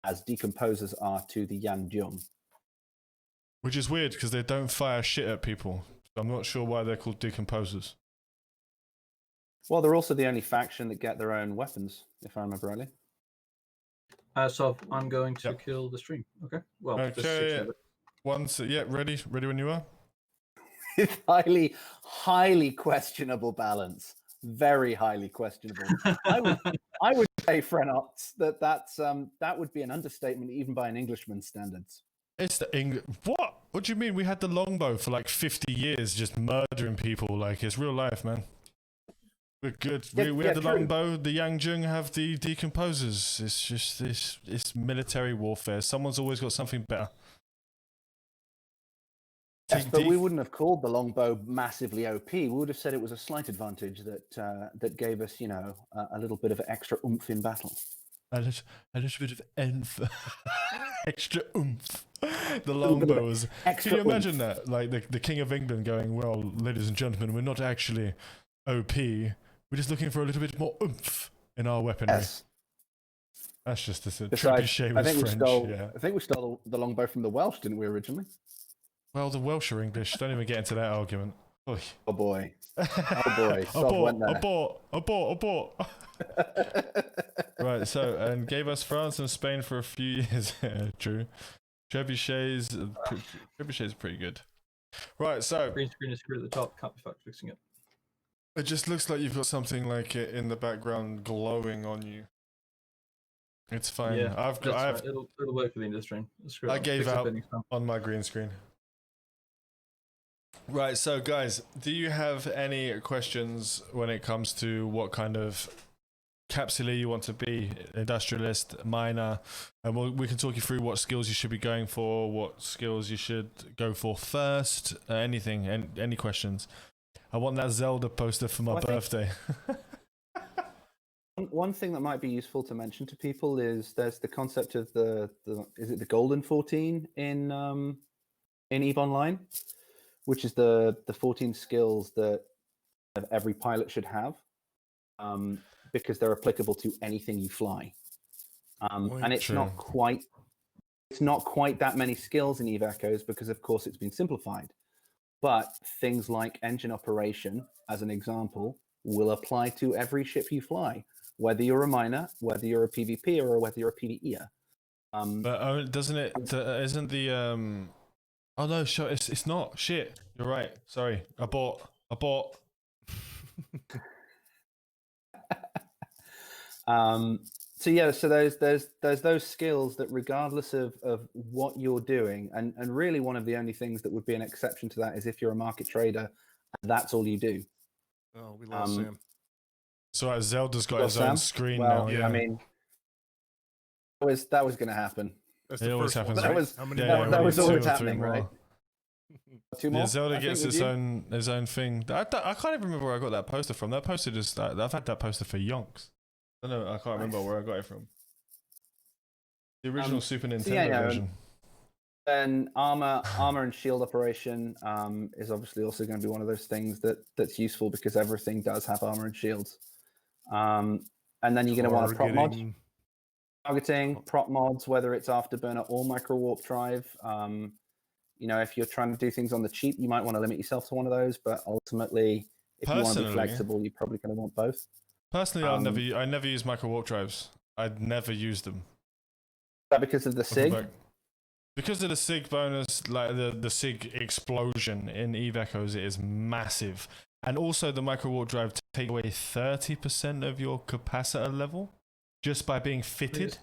as decomposers are to the Yanjung. Which is weird because they don't fire shit at people. I'm not sure why they're called decomposers. Well, they're also the only faction that get their own weapons, if I remember rightly. So I'm going to Yep. kill the stream. Okay. Well, this Okay. section of it. Once, yeah, ready when you are. It's highly questionable balance. Very highly questionable. I would say, Frenox, that would be an understatement even by an Englishman's standards. It's the English. What? What do you mean? We had the longbow for like 50 years, just murdering people. Like it's real life, man. We're good. We had the true. longbow. The Yangjung have the decomposers. It's just it's military warfare. Someone's always got something better. Yes, Take but we def- wouldn't have called the longbow massively OP. We would have said it was a slight advantage that gave us, a little bit of extra oomph in battle. a little bit of oomph. Extra oomph. The little bit of longbow was. extra Can you imagine oomph. that? Like the King of England going, "Well, ladies and gentlemen, we're not actually OP. We're just looking for a little bit more oomph in our weaponry." Yes. That's just a Besides, trebuchet I was think we French. stole. Yeah. I think we stole the longbow from the Welsh, didn't we originally? Well, the Welsh are English. Don't even get into that argument. Oy. Oh boy. Oh boy. Sov went there. Abort. Right, so, and gave us France and Spain for a few years. True. Trebuchets are pretty good. Right, so, Green screen is here at the top. Can't be fucked fixing it. it just looks like you've got something like it in the background glowing on you. It's fine. Yeah, I've that's got, right. It'll work for the end of the stream. Screw I it. gave Fix it out. next time. on my green screen. Right, so guys, do you have any questions when it comes to what kind of capsular you want to be? Industrialist, miner, and we can talk you through what skills you should be going for, what skills you should go for first, anything, any questions. I want that Zelda poster for my birthday. One thing that might be useful to mention to people is there's the concept of is it the Golden 14 in EVE Online, which is the 14 skills that every pilot should have, because they're applicable to anything you fly. And it's not quite that many skills in EVE Echoes because, of course, it's been simplified. But things like engine operation, as an example, will apply to every ship you fly, whether you're a miner, whether you're a PvP, or whether you're a PvEer. But doesn't it? Isn't the Oh no, sure, it's not. Shit, you're right. Sorry, abort. So yeah, so there's those skills that regardless of what you're doing, and really one of the only things that would be an exception to that is if you're a market trader, and that's all you do. Oh, we lost Sam. So Zelda's got Well, his own Sam? screen Well, now. Yeah, I mean, that was going to happen. That's it the always first happens. one, That right? was- How many yeah, more? that was two always or three happening, more. right? 2 more. Yeah, Zelda I think, gets with its you? own thing. I can't even remember where I got that poster from. That poster just I've had that poster for yonks. I don't know. I can't remember Nice. where I got it from. The original Super Nintendo yeah, version. Then armor and shield operation is obviously also going to be one of those things that's useful because everything does have armor and shields. And then you're going to want a prop mod. Targeting, prop mods, whether it's Afterburner or Micro Warp Drive. If you're trying to do things on the cheap, you might want to limit yourself to one of those. But ultimately, if you want to be Personally- flexible, you're probably going to want both. Personally, I never use micro warp drives. I'd never use them. Is that because of the SIG? Because of the SIG bonus, like the SIG explosion in EVE Echoes, it is massive. And also the micro warp drive takes away 30% of your capacitor level just by being fitted.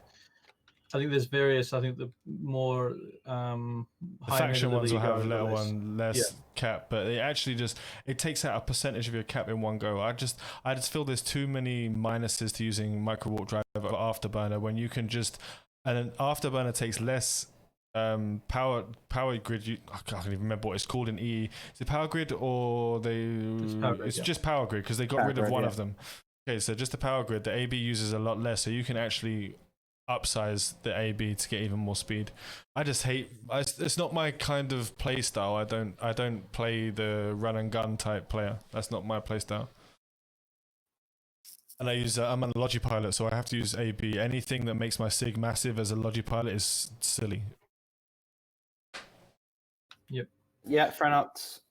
I think there's various. I think the more The higher faction end of ones the will league have go, the little less- one less cap, but it actually just it takes out a percentage of your cap in one go. I just feel there's too many minuses to using micro warp drive or afterburner when you can just and an afterburner takes less power grid. I can't even remember what it's called in EE. Is it power grid or it's yeah. just power grid because they got Power rid of grid, one yeah. of them. Okay, so just the power grid, the AB uses a lot less, so you can actually upsize the AB to get even more speed. I just hate. It's not my kind of play style. I don't play the run and gun type player. That's not my play style. And I'm a Logipilot, so I have to use AB. Anything that makes my sig massive as a Logipilot is silly. Yeah, Franox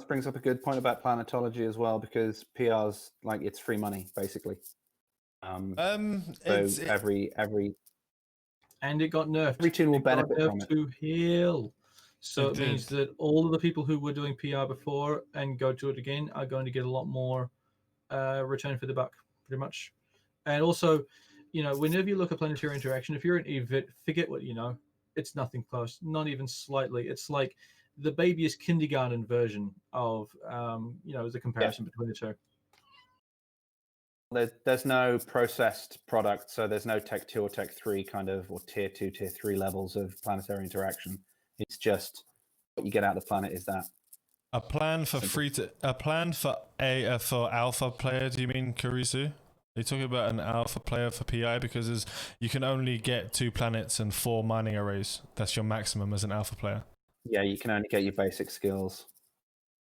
brings up a good point about planetology as well, because PR's like it's free money basically. So every and it got nerfed. every tune will It got benefit from nerfed it. to hell. So It it means did. that all of the people who were doing PR before and go to it again are going to get a lot more return for the buck, pretty much. And also, whenever you look at planetary interaction, if you're an EVIT, forget what you know. It's nothing close, not even slightly. It's like the baby's kindergarten version of, the comparison between the two. There's no processed product, so there's no Tech 2 or Tech 3 kind of, or Tier 2, Tier 3 levels of planetary interaction. It's just what you get out of the planet is that. A plan for for alpha player. Do you mean Kurisu? Are you talking about an alpha player for PI? Because you can only get 2 planets and 4 mining arrays. That's your maximum as an alpha player. Yeah, you can only get your basic skills.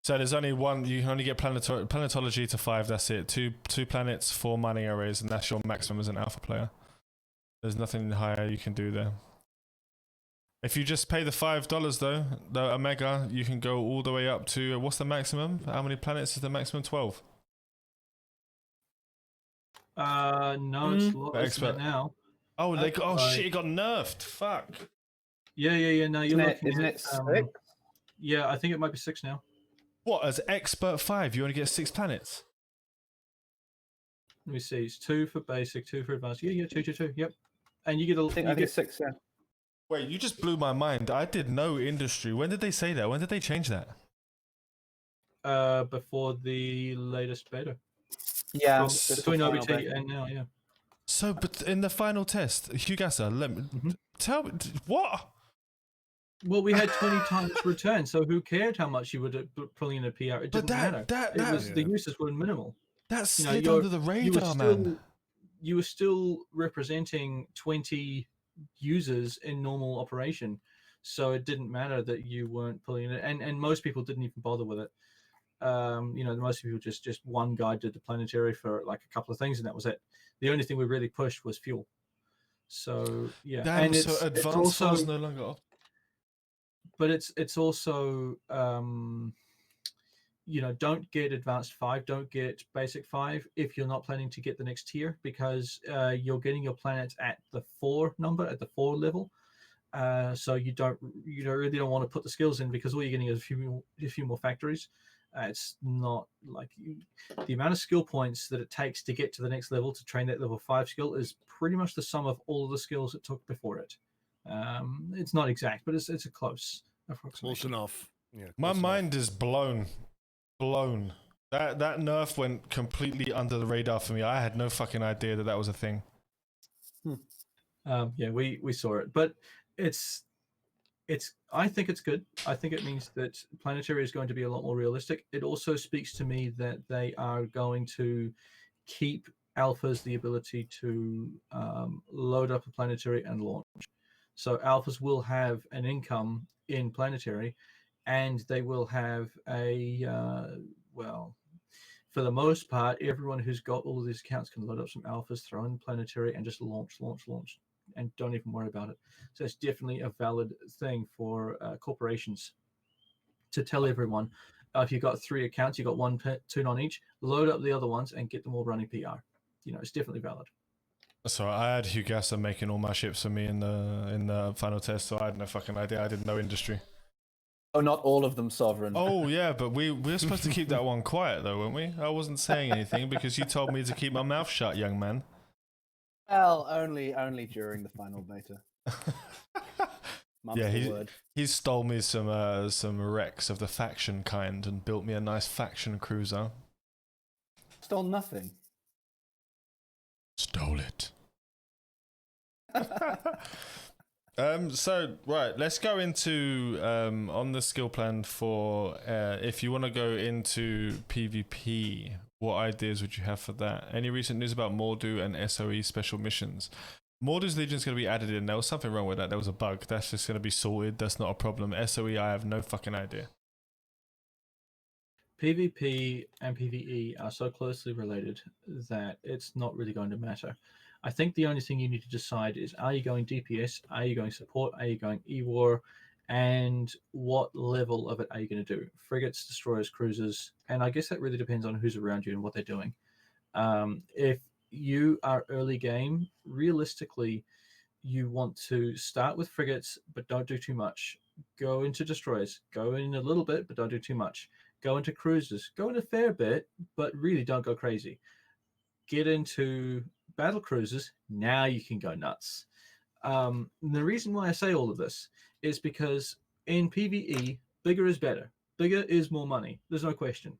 So there's only one. You can only get planetology to 5. That's it. Two planets, 4 mining arrays, and that's your maximum as an alpha player. There's nothing higher you can do there. If you just pay the $5 though, the Omega, you can go all the way up to what's the maximum? How many planets is the maximum? 12. No, it's less than that now. Oh, shit! It got nerfed. Fuck. Yeah. No, you're looking Isn't at it 6? Yeah, I think it might be 6 now. What, as expert 5, you only get 6 planets? Let me see. It's 2 for basic, 2 for advanced. Yeah, 2. Yep. And you get a. I think it's 6. Yeah. Wait, you just blew my mind. I did no industry. When did they say that? When did they change that? Before the latest beta. Yeah. Between OBT and now, yeah. So, but in the final test, Hugasa, let me tell me what? Well, we had 20 times return, so who cared how much you were pulling in a PR? It didn't matter. The uses were minimal. That slid under the radar, man. You were still representing 20 users in normal operation, so it didn't matter that you weren't pulling it, and most people didn't even bother with it. Most people just one guy did the planetary for like a couple of things, and that was it. The only thing we really pushed was fuel. So yeah, Damn, and so advanced fuel is no longer off. But it's also don't get advanced 5, don't get basic 5 if you're not planning to get the next tier, because you're getting your planets at the 4 number, at the 4 level. So you really don't want to put the skills in, because all you're getting is a few more factories. It's not like the amount of skill points that it takes to get to the next level to train that level 5 skill is pretty much the sum of all of the skills it took before it. It's not exact, but it's a close approximation. Close enough. Yeah, My close mind is blown. That nerf went completely under the radar for me. I had no fucking idea that was a thing. Yeah, we saw it, but I think it's good. I think it means that planetary is going to be a lot more realistic. It also speaks to me that they are going to keep alphas the ability to load up a planetary and launch. So alphas will have an income in planetary, and they will have for the most part, everyone who's got all of these accounts can load up some alphas, throw in planetary, and just launch, and don't even worry about it. So it's definitely a valid thing for corporations to tell everyone, if you've got 3 accounts, you've got 1 tune on each, load up the other ones and get them all running PR. It's definitely valid. So I had Hugasa making all my ships for me in the final test, so I had no fucking idea. I did no industry. Oh, not all of them sovereign. Oh yeah, but we were supposed to keep that one quiet though, weren't we? I wasn't saying anything because you told me to keep my mouth shut, young man. Well, only during the final beta. Mum's Yeah, the word. he stole me some wrecks of the faction kind and built me a nice faction cruiser. Stole nothing. Stole it. So right, let's go into on the skill plan for if you want to go into PvP, what ideas would you have for that? Any recent news about Mordu and SOE special missions? Mordu's Legion's going to be added in. There was something wrong with that. There was a bug. That's just going to be sorted. That's not a problem. SOE, I have no fucking idea. PvP and PvE are so closely related that it's not really going to matter. I think the only thing you need to decide is, are you going DPS, are you going support, are you going E-War, and what level of it are you going to do? Frigates, destroyers, cruisers, and I guess that really depends on who's around you and what they're doing. If you are early game, realistically, you want to start with frigates, but don't do too much. Go into destroyers, go in a little bit, but don't do too much. Go into cruisers, go in a fair bit, but really don't go crazy. Get into battle cruisers, now you can go nuts. The reason why I say all of this is because in PvE, bigger is better. Bigger is more money. There's no question.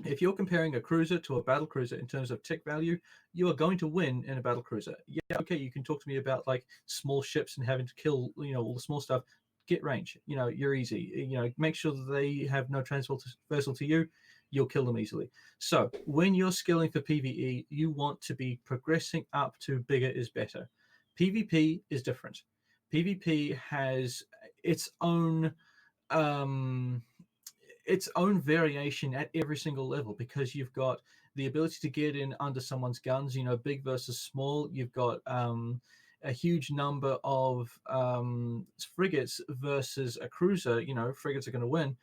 If you're comparing a cruiser to a battle cruiser in terms of tick value, you are going to win in a battle cruiser. Yeah, okay, you can talk to me about like small ships and having to kill, all the small stuff. Get range. You're easy. Make sure that they have no transversal to you. You'll kill them easily. So when you're skilling for PvE, you want to be progressing up to bigger is better. PvP is different. PvP has its own variation at every single level, because you've got the ability to get in under someone's guns, big versus small. You've got a huge number of frigates versus a cruiser. Frigates are going to win.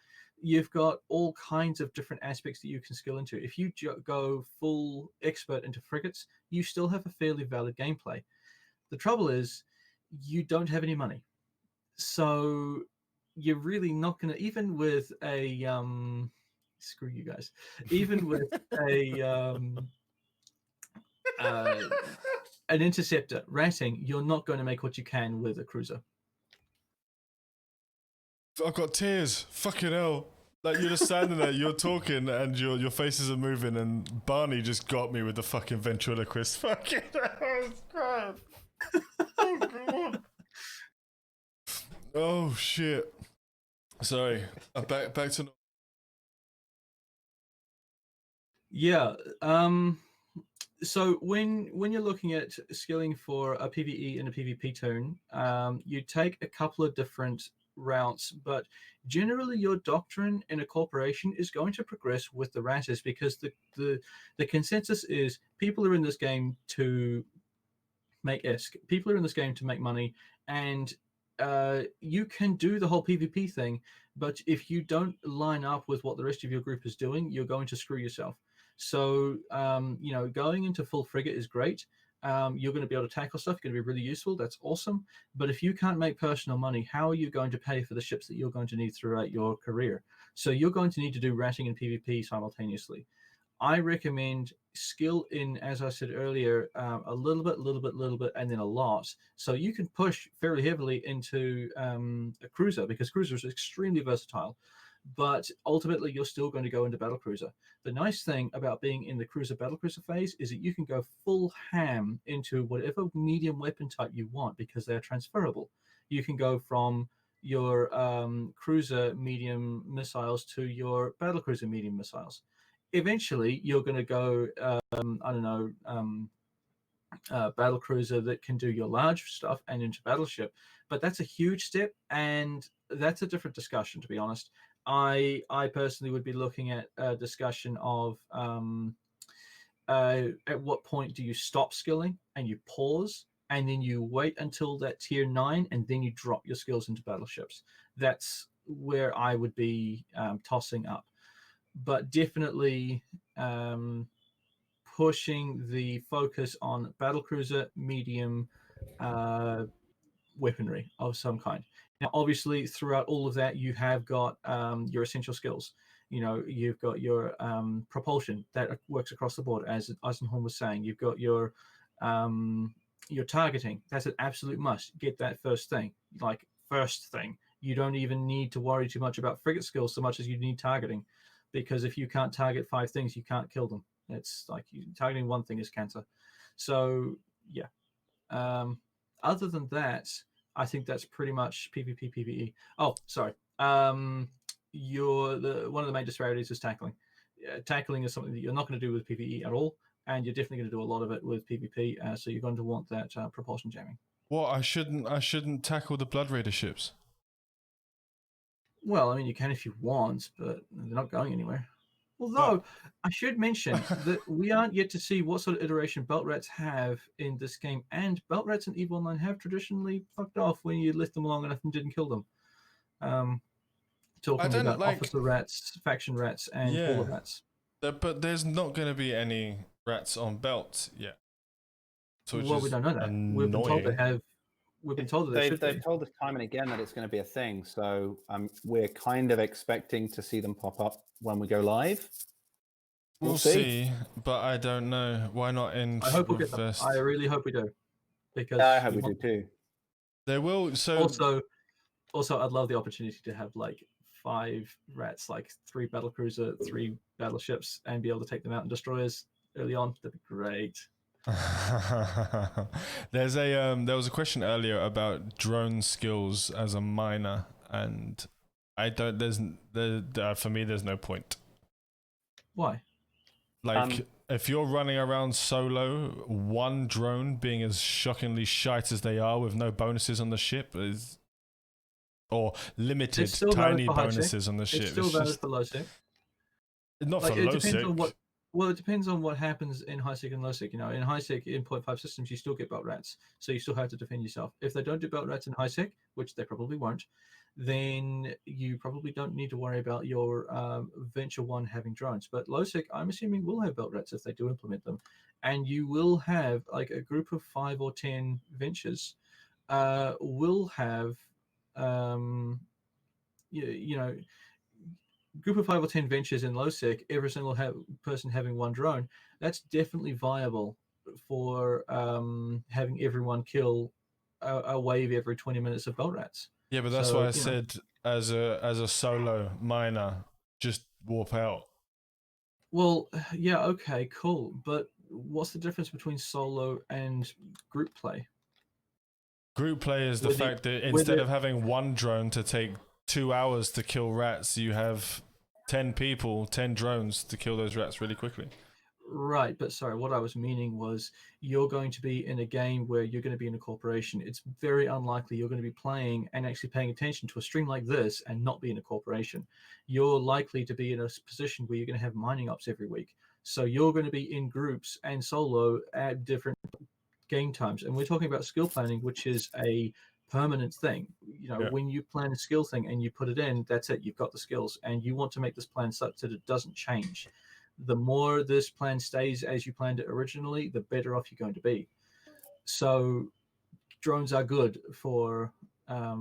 You've got all kinds of different aspects that you can skill into. If you go full expert into frigates, you still have a fairly valid gameplay. The trouble is you don't have any money. So you're really not going to, even with a screw you guys, even with a an interceptor ratting, you're not going to make what you can with a cruiser. I've got tears. Fucking hell. Like, you're just standing there, you're talking, and your faces are moving, and Barney just got me with the fucking ventriloquist. Fucking hell, oh, God. Oh, shit. Sorry. Back to... Yeah. So when you're looking at skilling for a PvE and a PvP turn, you take a couple of different routes, but generally your doctrine in a corporation is going to progress with the ratters, because the consensus is people are in this game to make ESC. People are in this game to make money, and you can do the whole PvP thing, but if you don't line up with what the rest of your group is doing, you're going to screw yourself. So, going into full frigate is great. You're going to be able to tackle stuff. You're going to be really useful. That's awesome. But if you can't make personal money, how are you going to pay for the ships that you're going to need throughout your career? So you're going to need to do ratting and PvP simultaneously. I recommend skill in, as I said earlier, a little bit, and then a lot. So you can push fairly heavily into a cruiser, because cruisers are extremely versatile. But ultimately, you're still going to go into battlecruiser. The nice thing about being in the cruiser battlecruiser phase is that you can go full ham into whatever medium weapon type you want, because they're transferable. You can go from your cruiser medium missiles to your battlecruiser medium missiles. Eventually, you're going to go, battlecruiser that can do your large stuff and into battleship. But that's a huge step, and that's a different discussion, to be honest. I personally would be looking at a discussion of at what point do you stop skilling and you pause, and then you wait until that tier 9, and then you drop your skills into battleships. That's where I would be tossing up. But definitely pushing the focus on battlecruiser medium weaponry of some kind. Now, obviously, throughout all of that, you have got your essential skills. You've got your propulsion that works across the board, as Eisenhorn was saying. You've got your Your targeting, that's an absolute must. Get that first thing, like first thing. You don't even need to worry too much about frigate skills so much as you need targeting, because if you can't target 5 things, you can't kill them. It's like targeting one thing is cancer. So yeah. Other than that, I think that's pretty much PvP, PvE. Oh, sorry. One of the main disparities is tackling. Tackling is something that you're not going to do with PvE at all, and you're definitely going to do a lot of it with PvP. So you're going to want that propulsion jamming. What? I shouldn't tackle the Blood Raider ships. Well, I mean, you can if you want, but they're not going anywhere. Although, I should mention that we aren't yet to see what sort of iteration belt rats have in this game, and belt rats in EVE Online have traditionally fucked off when you left them long enough and didn't kill them. Talking about officer rats, faction rats, and hauler rats. But there's not going to be any rats on belt yet. So well, we don't know that. We've been told they have. We've been told that they've told us time and again that it's going to be a thing. So we're kind of expecting to see them pop up when we go live. We'll see, but I don't know. Why not in? I hope we'll get them. I really hope we do, because I hope we do too. They will. So also, I'd love the opportunity to have like 5 rats, like 3 battlecruiser, 3 battleships, and be able to take them out in destroyers early on. That'd be great. There was a question earlier about drone skills as a miner, and I don't. For me, there's no point. Why? Like, if you're running around solo, one drone being as shockingly shite as they are with no bonuses on the ship is, or limited tiny bonuses on the ship. It's still valid for low sec. Not for low sec. Well, it depends on what happens in high sec and low sec. You know, in high sec, in 0.5 systems, you still get belt rats, so you still have to defend yourself. If they don't do belt rats in high sec, which they probably won't, then you probably don't need to worry about your Venture 1 having drones. But low sec, I'm assuming, will have belt rats if they do implement them, and you will have like a group of 5 or 10 ventures will have group of 5 or 10 ventures in low sec, every single person having 1 drone. That's definitely viable for having everyone kill a wave every 20 minutes of belt rats. Yeah, but that's why I said as a solo miner, just warp out. Well, yeah, okay, cool. But what's the difference between solo and group play? Group play is the fact that instead of having 1 drone to take 2 hours to kill rats, you have 10 people, 10 drones to kill those rats really quickly. Right, but sorry, what I was meaning was you're going to be in a game where you're going to be in a corporation. It's very unlikely you're going to be playing and actually paying attention to a stream like this and not be in a corporation. You're likely to be in a position where you're going to have mining ops every week. So you're going to be in groups and solo at different game times. And we're talking about skill planning, which is a permanent thing. You know, when you plan a skill thing and you put it in, that's it, you've got the skills, and you want to make this plan such that it doesn't change. The more this plan stays as you planned it originally, the better off you're going to be. So drones are good for a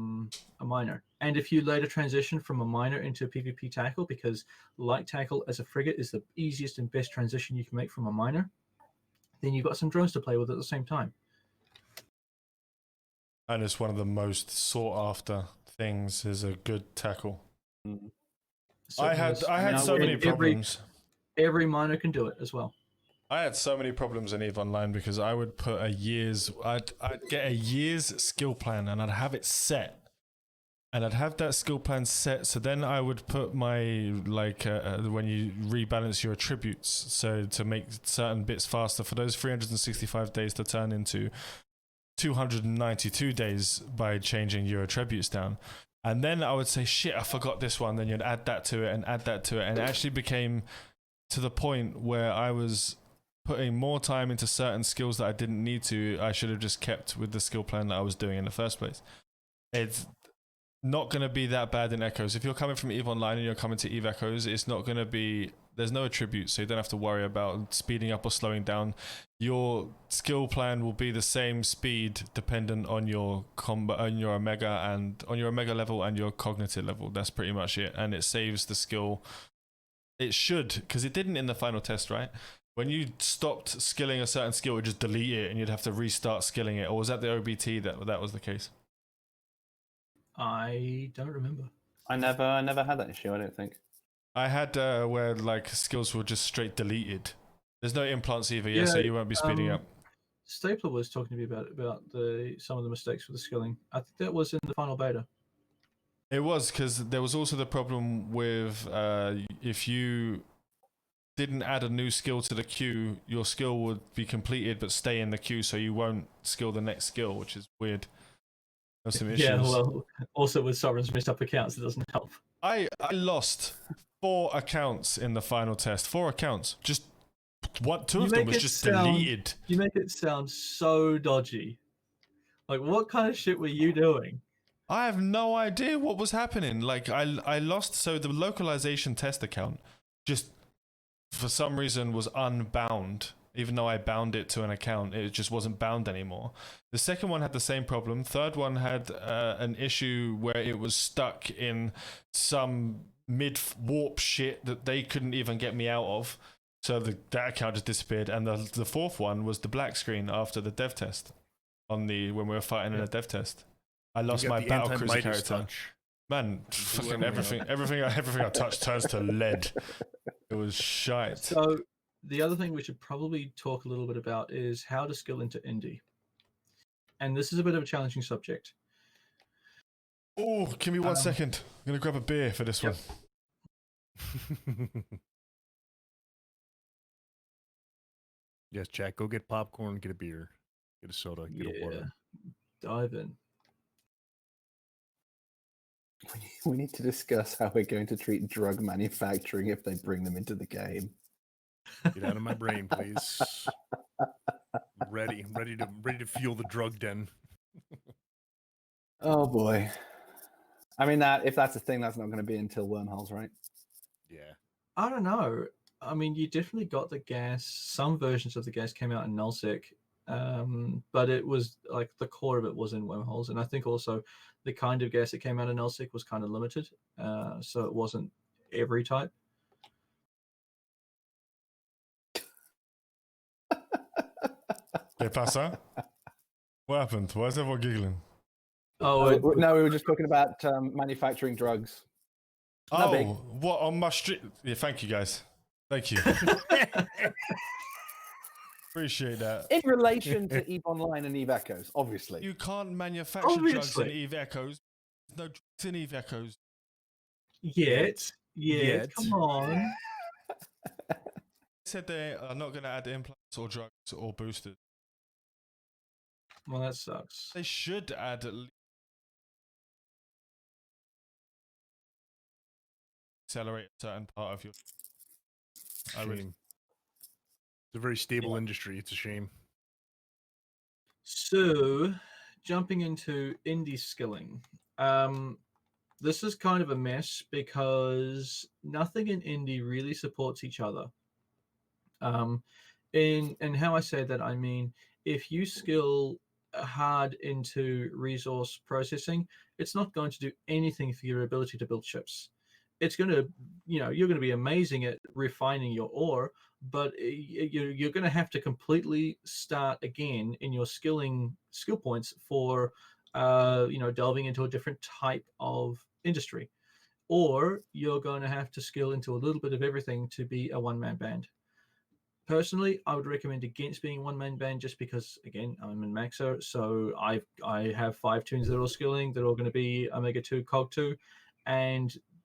miner. And if you later transition from a miner into a PvP tackle, because light tackle as a frigate is the easiest and best transition you can make from a miner, then you've got some drones to play with at the same time. And it's one of the most sought after things is a good tackle. So I had so many problems. Every miner can do it as well. I had so many problems in EVE Online because I would put I'd get a year's skill plan and I'd have it set. And I'd have that skill plan set, so then I would put my, when you rebalance your attributes, so to make certain bits faster for those 365 days to turn into 292 days by changing your attributes down. And then I would say, shit, I forgot this one. Then you'd add that to it and add that to it. And it actually became to the point where I was putting more time into certain skills that I didn't need to. I should have just kept with the skill plan that I was doing in the first place. It's not going to be that bad in Echoes. If you're coming from EVE Online and you're coming to EVE Echoes, it's not going to be, there's no attributes, so you don't have to worry about speeding up or slowing down. Your skill plan will be the same speed dependent on your on your omega level and your cognitive level. That's pretty much it, and it saves the skill. It should, because it didn't in the final test, right? When you stopped skilling a certain skill, it would just delete it and you'd have to restart skilling it? Or was that the OBT that was the case? I don't remember. I never had that issue. I don't think. I had where like skills were just straight deleted. There's no implants either, so you won't be speeding up. Stapler was talking to me about some of the mistakes with the skilling. I think that was in the final beta. It was, because there was also the problem with if you didn't add a new skill to the queue, your skill would be completed but stay in the queue, so you won't skill the next skill, which is weird. There's some issues. Yeah, well, also with Sovereign's messed up accounts, it doesn't help. I lost 4 accounts in the final test. 4 accounts. Just two of them was just deleted. You make it sound so dodgy. Like, what kind of shit were you doing? I have no idea what was happening. Like, I lost, so the localization test account just, for some reason, was unbound. Even though I bound it to an account, it just wasn't bound anymore. The second one had the same problem. Third one had an issue where it was stuck in some mid-warp shit that they couldn't even get me out of. So that account just disappeared. And the fourth one was the black screen after the dev test. When we were fighting in a dev test. I lost my battle cruiser character. Touch. Man, fucking everything I touched turns to lead. It was shite. So the other thing we should probably talk a little bit about is how to skill into indie. And this is a bit of a challenging subject. Oh, give me 1 second. I'm going to grab a beer for this one. Yes, Jack, go get popcorn, get a beer, get a soda, get a water. Dive in. We need to discuss how we're going to treat drug manufacturing if they bring them into the game. Get out of my brain, please. ready to fuel the drug den. Oh boy. I mean, if that's a thing, that's not going to be until wormholes, right? Yeah. I don't know. I mean, you definitely got the gas. Some versions of the gas came out in nullsec, but it was like the core of it was in wormholes, and I think also the kind of gas that came out in nullsec was kind of limited, so it wasn't every type. ¿Qué pasa? What happened? Why is everyone giggling? Oh, no, we were just talking about manufacturing drugs. Oh, what on my street? Yeah, thank you guys. Thank you. Appreciate that. In relation to EVE Online and EVE Echoes, obviously. You can't manufacture drugs in EVE Echoes. There's no drugs in EVE Echoes. Yet. Come on. They said they are not going to add implants or drugs or boosters. Well, that sucks. They should add at least accelerate a certain part of your. Shame. It's a very stable industry. It's a shame. So, jumping into indie skilling. This is kind of a mess because nothing in indie really supports each other. And how I say that, I mean, if you skill hard into resource processing, it's not going to do anything for your ability to build ships. It's going to, you're going to be amazing at refining your ore, but you're going to have to completely start again in your skill points for, delving into a different type of industry, or you're going to have to skill into a little bit of everything to be a one-man band. Personally, I would recommend against being one-man band just because, again, I'm in Maxer, so I have 5 tunes that are all skilling. They're all going to be Omega 2, Cog 2,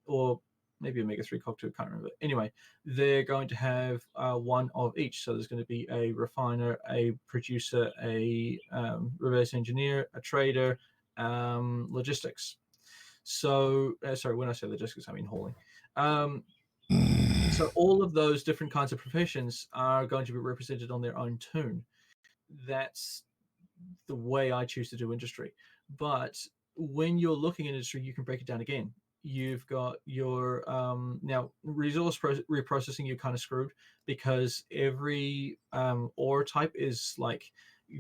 or maybe Omega 3, Cog 2, I can't remember. Anyway, they're going to have one of each. So there's going to be a refiner, a producer, a reverse engineer, a trader, logistics. So, sorry, when I say logistics, I mean hauling. So all of those different kinds of professions are going to be represented on their own tune. That's the way I choose to do industry. But when you're looking at industry, you can break it down again. You've got your now resource reprocessing. You're kind of screwed because every ore type is like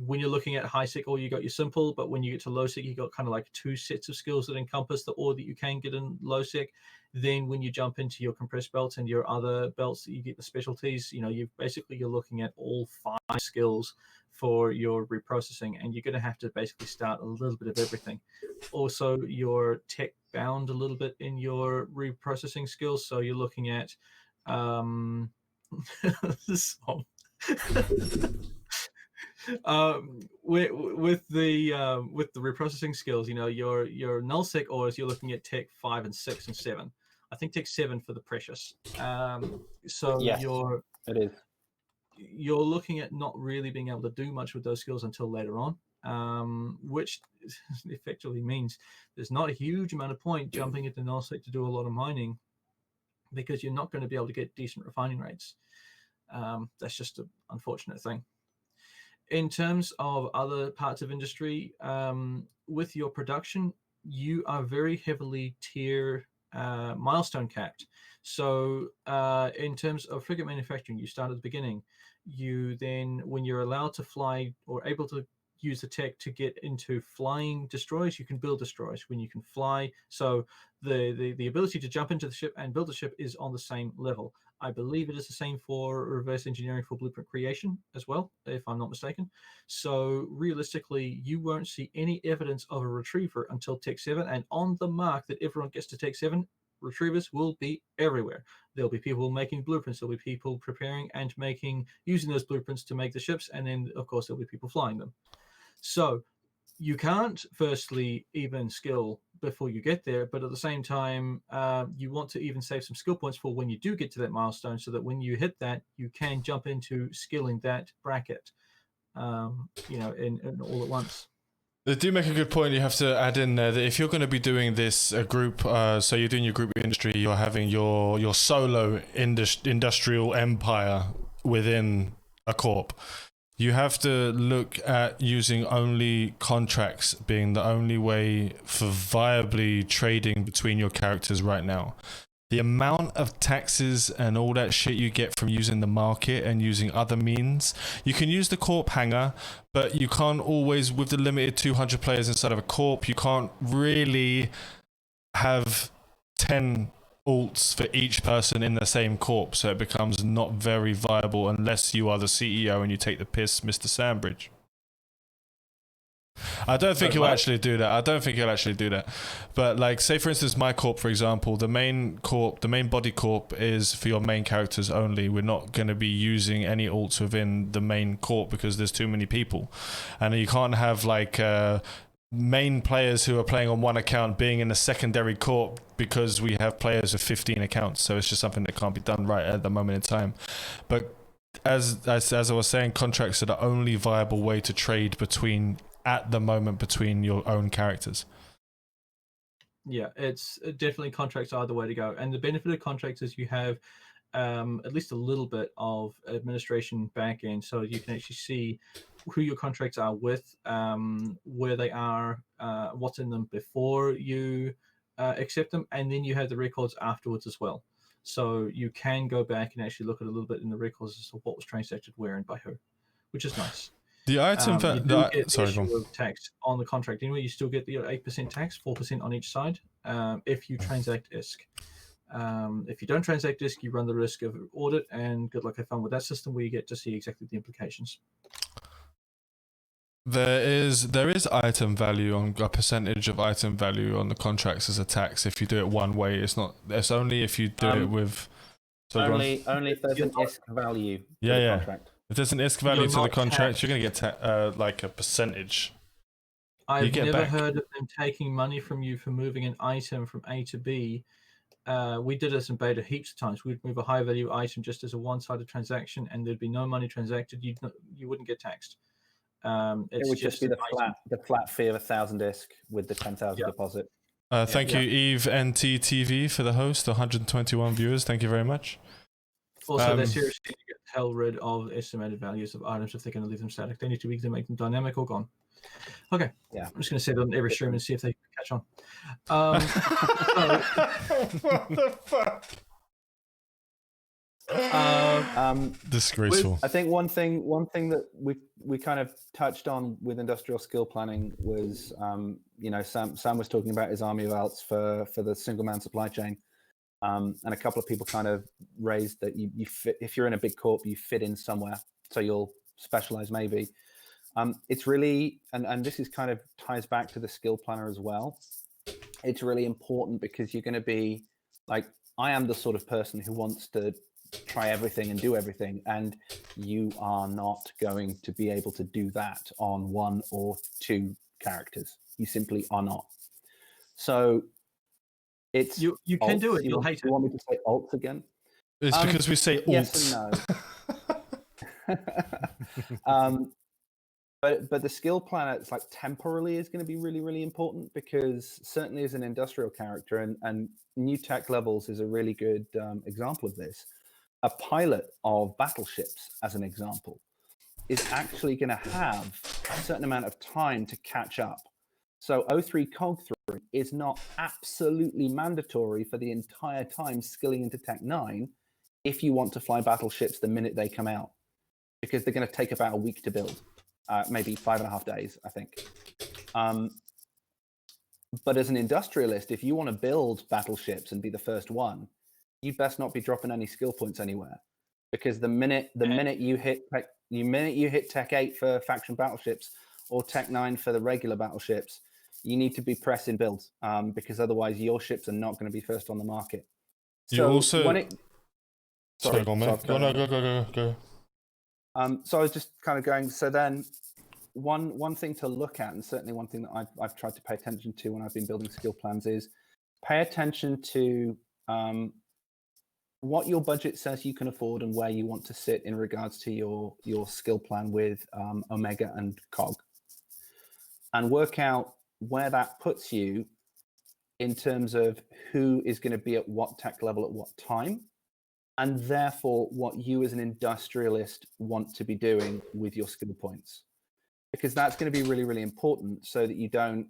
when you're looking at high sec, or you got your simple, but when you get to low sec, you got kind of like 2 sets of skills that encompass the ore that you can get in low sec. Then when you jump into your compressed belts and your other belts that you get the specialties, you're looking at all 5 skills for your reprocessing, and you're going to have to basically start a little bit of everything. Also, you're tech bound a little bit in your reprocessing skills, so you're looking at this song. With the reprocessing skills, your nullsec ores, you're looking at tech 5 and 6 and 7. I think tech 7 for the precious. So Yes, it is. You're looking at not really being able to do much with those skills until later on, which effectively means there's not a huge amount of point jumping into nullsec to do a lot of mining, because you're not going to be able to get decent refining rates. That's just an unfortunate thing. In terms of other parts of industry, with your production, you are very heavily tier milestone capped. So in terms of frigate manufacturing, you start at the beginning. You then, when you're allowed to fly or able to use the tech to get into flying destroyers, you can build destroyers when you can fly. So the ability to jump into the ship and build a ship is on the same level. I believe it is the same for reverse engineering for blueprint creation as well, if I'm not mistaken. So realistically, you won't see any evidence of a retriever until Tech 7, and on the mark that everyone gets to Tech 7, retrievers will be everywhere. There'll be people making blueprints, there'll be people preparing and using those blueprints to make the ships, and then of course there'll be people flying them. So you can't firstly even skill before you get there, but at the same time, you want to even save some skill points for when you do get to that milestone, so that when you hit that, you can jump into skilling that bracket, in all at once. They do make a good point. You have to add in there that if you're going to be doing this group, so you're doing your group industry, you're having your solo industrial empire within a corp. You have to look at using only contracts being the only way for viably trading between your characters right now. The amount of taxes and all that shit you get from using the market and using other means. You can use the corp hangar, but you can't always, with the limited 200 players inside of a corp, you can't really have 10 alts for each person in the same corp, so it becomes not very viable unless you are the CEO and you take the piss, Mr. Sandbridge. I don't think he'll actually do that. But like, say for instance, my corp, for example, the main body corp is for your main characters only. We're not going to be using any alts within the main corp because there's too many people, and you can't have like main players who are playing on one account being in a secondary corp because we have players with 15 accounts. So it's just something that can't be done right at the moment in time. But as I was saying, contracts are the only viable way to trade at the moment between your own characters. Yeah, it's definitely contracts are the way to go. And the benefit of contracts is you have at least a little bit of administration back end, so you can actually see who your contracts are with, where they are, what's in them before you accept them, and then you have the records afterwards as well. So you can go back and actually look at a little bit in the records as to what was transacted where and by who, which is nice. The item sorry, tax on the contract anyway. You still get the 8% tax, 4% on each side, if you transact ISK. If you don't transact ISK, you run the risk of audit, and good luck, have fun with that system where you get to see exactly the implications. There is item value on a percentage of item value on the contracts as a tax if you do it one way. It's only if you do it with only if there's an ISK value to the contract. If there's an ISK value to the contract, you're going to get like a percentage. I've never heard of them taking money from you for moving an item from A to B. We did this in beta heaps of times. We'd move a high value item just as a one-sided transaction, and there'd be no money transacted. You wouldn't get taxed. It would just be the flat fee of 1,000 ISK with the 10,000 deposit. Thank you, Eve NTTV, for the host. 121 viewers. Thank you very much. Also, they're seriously going to get the hell rid of estimated values of items if they're going to leave them static. They need to either make them dynamic or gone. Okay. Yeah. I'm just going to say that on every stream and see if they catch on. What the fuck? Disgraceful. I think one thing that we kind of touched on with industrial skill planning was, Sam was talking about his army of alts for the single man supply chain, and a couple of people kind of raised that you fit, if you're in a big corp, you fit in somewhere, so you'll specialize maybe. It's really, and this is kind of ties back to the skill planner as well. It's really important because you're going to be like, I am the sort of person who wants to try everything and do everything, and you are not going to be able to do that on 1 or 2 characters. You simply are not. So it's you can do it. You'll hate it. You want me to say alts again? It's because we say alts. Yes and no. But the skill planner, it's like temporarily is going to be really, really important, because certainly as an industrial character, and new tech levels is a really good example of this. A pilot of battleships, as an example, is actually going to have a certain amount of time to catch up. So O3 Cog3 is not absolutely mandatory for the entire time skilling into Tech 9 if you want to fly battleships the minute they come out, because they're going to take about a week to build. Maybe 5.5 days, I think. But as an industrialist, if you want to build battleships and be the first one, you best not be dropping any skill points anywhere, because the minute you hit Tech 8 for faction battleships or Tech 9 for the regular battleships, you need to be pressing builds, because otherwise your ships are not going to be first on the market. You also. Sorry, go on, mate. Go. So I was just kind of going. So then, one thing to look at, and certainly one thing that I've tried to pay attention to when I've been building skill plans, is pay attention to what your budget says you can afford and where you want to sit in regards to your skill plan with Omega and Cog, and work out where that puts you in terms of who is going to be at what tech level at what time, and therefore what you as an industrialist want to be doing with your skill points. Because that's going to be really, really important, so that you don't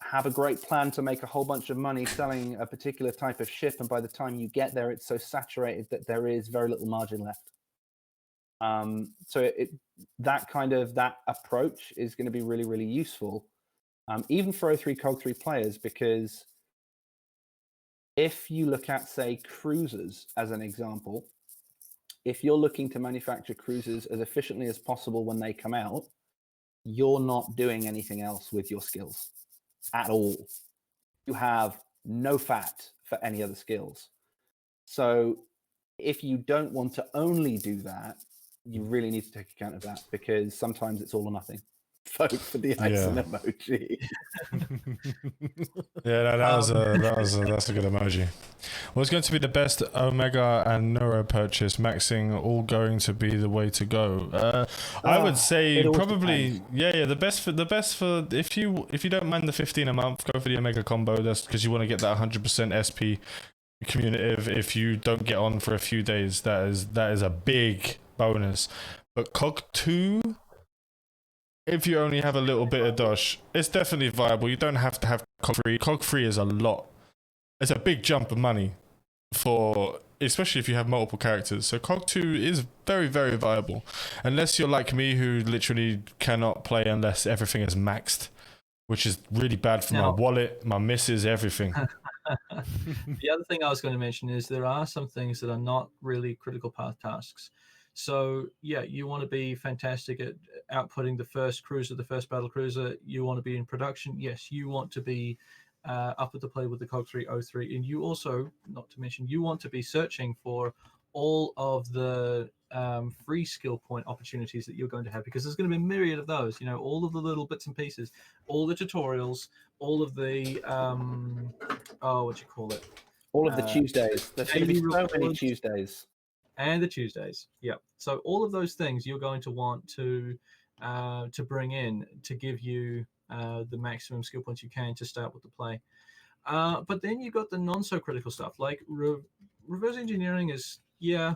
have a great plan to make a whole bunch of money selling a particular type of ship, and by the time you get there, it's so saturated that there is very little margin left. So that approach is going to be really, really useful, even for O3 Cog3 players, because if you look at, say, cruisers as an example, if you're looking to manufacture cruisers as efficiently as possible when they come out, you're not doing anything else with your skills at all. You have no fat for any other skills. So if you don't want to only do that, you really need to take account of that, because sometimes it's all or nothing. Vote for the ice and emoji. Yeah, that's a good emoji. What's going to be the best Omega and Neuro purchase? Maxing all going to be the way to go. I would say probably the best for if you don't mind the 15 a month, go for the Omega combo. That's because you want to get that 100% SP cumulative. If you don't get on for a few days, that is a big bonus. But Cog 2, if you only have a little bit of dosh, it's definitely viable. You don't have to have Cog 3. Cog 3 is a lot. It's a big jump of money for, especially if you have multiple characters. So Cog 2 is very, very viable. Unless you're like me, who literally cannot play unless everything is maxed, which is really bad for my wallet, my misses, everything. The other thing I was going to mention is there are some things that are not really critical path tasks. So yeah, you want to be fantastic at outputting the first cruiser, the first battle cruiser. You want to be in production. Yes, you want to be up at the play with the Cog 3 O3, and you also, not to mention, you want to be searching for all of the free skill point opportunities that you're going to have, because there's going to be a myriad of those. You know, all of the little bits and pieces, all the tutorials, all of the all of the Tuesdays. There's going to be so many Tuesdays. And the Tuesdays, yeah. So all of those things you're going to want to bring in to give you the maximum skill points you can to start with the play. But then you've got the non-so-critical stuff, like reverse engineering is, yeah,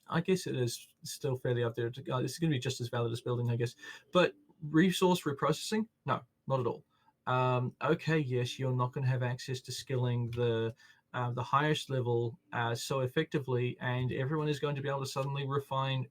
I guess it is still fairly up there. It's going to be just as valid as building, I guess. But resource reprocessing, no, not at all. Okay, yes, you're not going to have access to skilling the the highest level so effectively, and everyone is going to be able to suddenly refine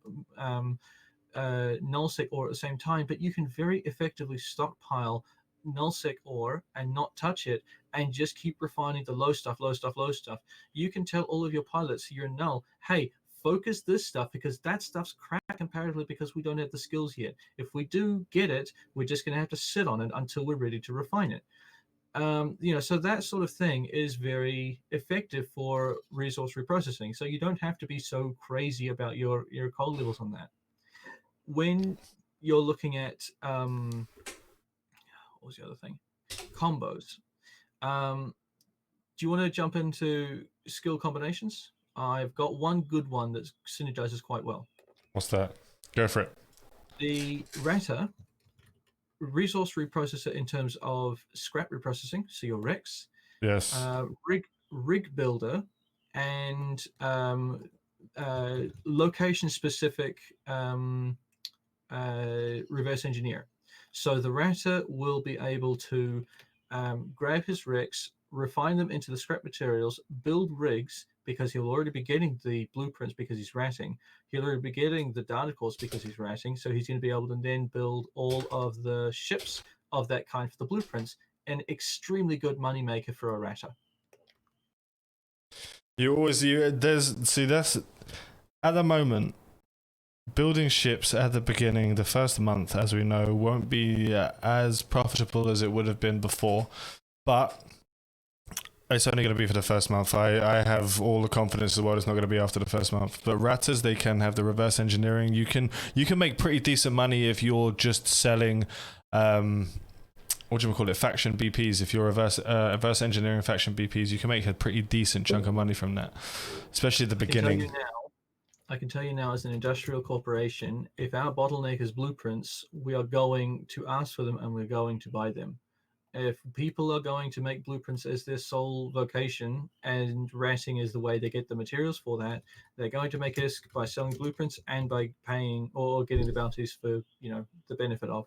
nullsec ore at the same time. But you can very effectively stockpile nullsec ore and not touch it, and just keep refining the low stuff, low stuff, low stuff. You can tell all of your pilots, your null, hey, focus this stuff because that stuff's crap comparatively because we don't have the skills yet. If we do get it, we're just going to have to sit on it until we're ready to refine it. So that sort of thing is very effective for resource reprocessing. So you don't have to be so crazy about your coal levels on that. When you're looking at what was the other thing? Combos. Do you want to jump into skill combinations? I've got one good one that synergizes quite well. What's that? Go for it. The Ratter resource reprocessor in terms of scrap reprocessing, so your Rex, Yes. rig builder, and location specific reverse engineer. So the Ratter will be able to grab his Rex, refine them into the scrap materials, build rigs, because he'll already be getting the blueprints because he's ratting. He'll already be getting the data cores because he's ratting. So he's going to be able to then build all of the ships of that kind for the blueprints. An extremely good moneymaker for a ratter. That's at the moment, building ships at the beginning, the first month, as we know, won't be as profitable as it would have been before, but it's only going to be for the first month. I have all the confidence in the world it's not going to be after the first month. But ratters, they can have the reverse engineering. You can make pretty decent money if you're just selling, what do you call it, faction BPs. If you're reverse engineering faction BPs, you can make a pretty decent chunk of money from that, especially at the beginning. I can tell you now, as an industrial corporation, if our bottleneck is blueprints, we are going to ask for them and we're going to buy them. If people are going to make blueprints as their sole vocation and ratting is the way they get the materials for that, they're going to make it by selling blueprints and by paying or getting the bounties for the benefit of.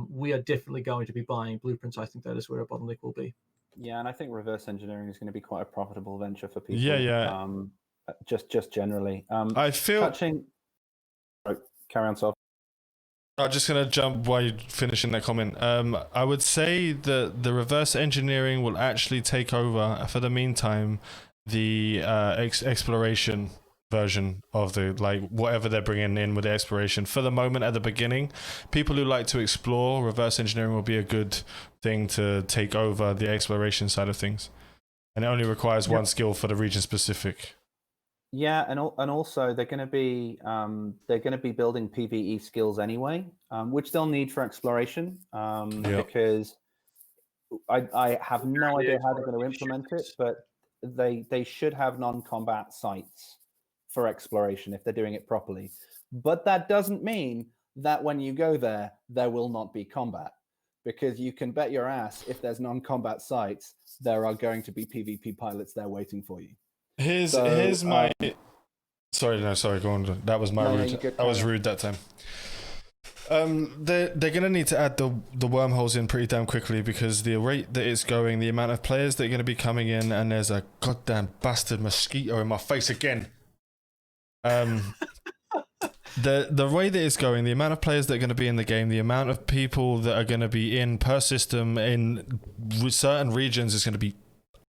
We are definitely going to be buying blueprints. I think that is where a bottleneck will be. Yeah, and I think reverse engineering is going to be quite a profitable venture for people. Yeah. Just generally. I feel touching. Oh, carry on, Sof. I'm just going to jump while you're finishing that comment. I would say that the reverse engineering will actually take over, for the meantime, the exploration version of the, whatever they're bringing in with the exploration. For the moment, at the beginning, people who like to explore, reverse engineering will be a good thing to take over the exploration side of things. And it only requires one skill for the region specific. Yeah, and also they're going to be building PvE skills anyway, which they'll need for exploration. Because I have no idea how they're going to implement it, but they should have non-combat sites for exploration if they're doing it properly. But that doesn't mean that when you go there will not be combat, because you can bet your ass if there's non-combat sites, there are going to be PvP pilots there waiting for you. Here's my... Sorry, go on. That was my rude. I was rude that time. They're gonna need to add the wormholes in pretty damn quickly, because the rate that it's going, the amount of players that are gonna be coming in, and there's a goddamn bastard mosquito in my face again. The way that it's going, the amount of players that are going to be in the game, the amount of people that are going to be in per system in certain regions is going to be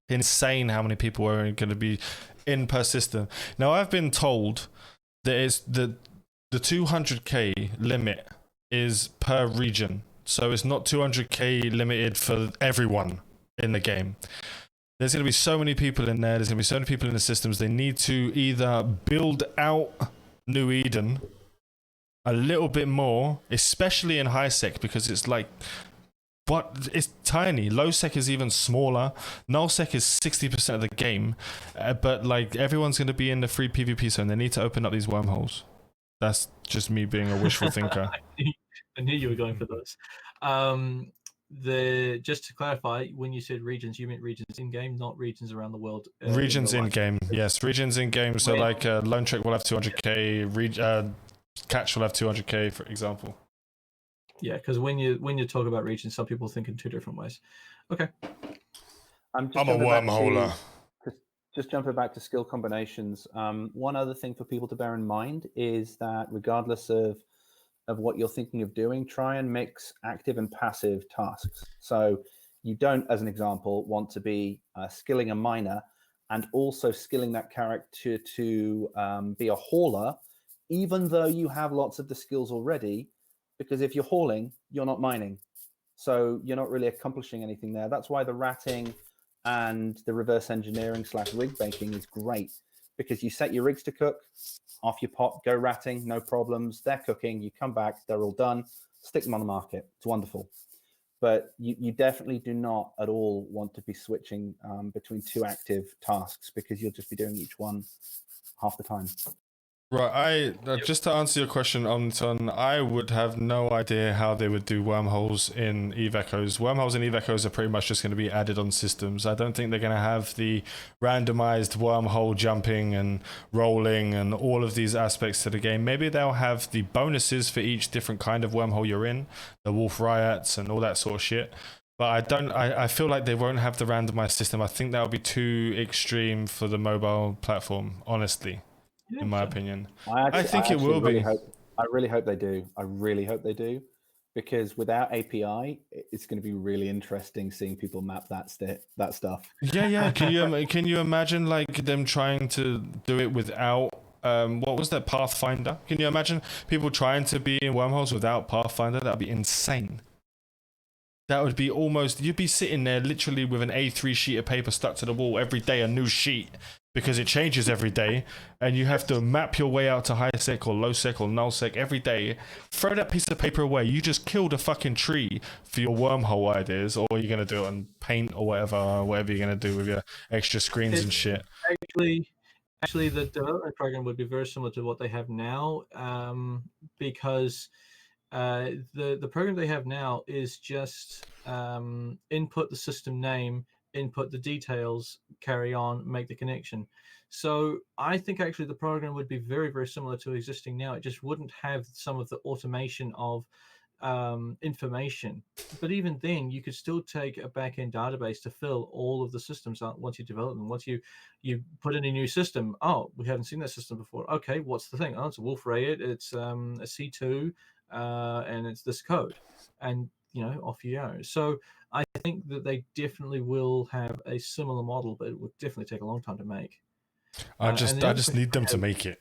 insane. How many people are going to be in per system? Now, I've been told that it's the 200k limit is per region, so it's not 200k limited for everyone in the game. There's going to be so many people in there. There's going to be so many people in the systems. They need to either build out New Eden a little bit more, especially in high sec, because it's it's tiny. Low sec is even smaller. Null sec is 60% of the game, but everyone's going to be in the free PvP zone. They need to open up these wormholes. That's just me being a wishful thinker. I knew you were going for those. Just to clarify, when you said regions, you meant regions in game, not regions around the world. Regions in game, yes, regions in game. So Lone Trek will have 200k. Catch will have 200k, for example. Yeah, because when you talk about regions, some people think in two different ways. Okay. I'm a wormholer. Just jumping back to skill combinations. One other thing for people to bear in mind is that regardless of what you're thinking of doing, try and mix active and passive tasks. So you don't, as an example, want to be skilling a miner and also skilling that character to be a hauler, even though you have lots of the skills already, because if you're hauling, you're not mining. So you're not really accomplishing anything there. That's why the ratting and the reverse engineering / rig banking is great, because you set your rigs to cook, off you pop, go ratting, no problems. They're cooking, you come back, they're all done, stick them on the market. It's wonderful. But you definitely do not at all want to be switching between two active tasks, because you'll just be doing each one half the time. Right, just to answer your question, Anton, I would have no idea how they would do wormholes in Eve Echoes. Wormholes in Eve Echoes are pretty much just going to be added on systems. I don't think they're going to have the randomized wormhole jumping and rolling and all of these aspects to the game. Maybe they'll have the bonuses for each different kind of wormhole you're in, the wolf riots and all that sort of shit. But I feel like they won't have the randomized system. I think that would be too extreme for the mobile platform, honestly. In my opinion, I think it will be. I really hope they do. I really hope they do, because without API, it's going to be really interesting seeing people map that stuff. Yeah. Can you imagine like them trying to do it without what was that, Pathfinder? Can you imagine people trying to be in wormholes without Pathfinder? That'd be insane. That would be almost, you'd be sitting there literally with an A3 sheet of paper stuck to the wall every day, a new sheet, because it changes every day, and you have to map your way out to high sec or low sec or null sec every day. Throw that piece of paper away. You just killed a fucking tree for your wormhole ideas, or you're going to do it on Paint or whatever you're going to do with your extra screens and shit. Actually, the development program would be very similar to what they have now, because the program they have now is just input the system name, input the details, carry on, make the connection. So I think actually the program would be very, very similar to existing now. It just wouldn't have some of the automation of information. But even then, you could still take a back-end database to fill all of the systems out once you develop them. Once you put in a new system, oh, we haven't seen that system before. Okay, what's the thing? Oh, it's a wolf riot, it's a C2, and it's this code. And off you go. So I think that they definitely will have a similar model, but it would definitely take a long time to make. I just need them to make it.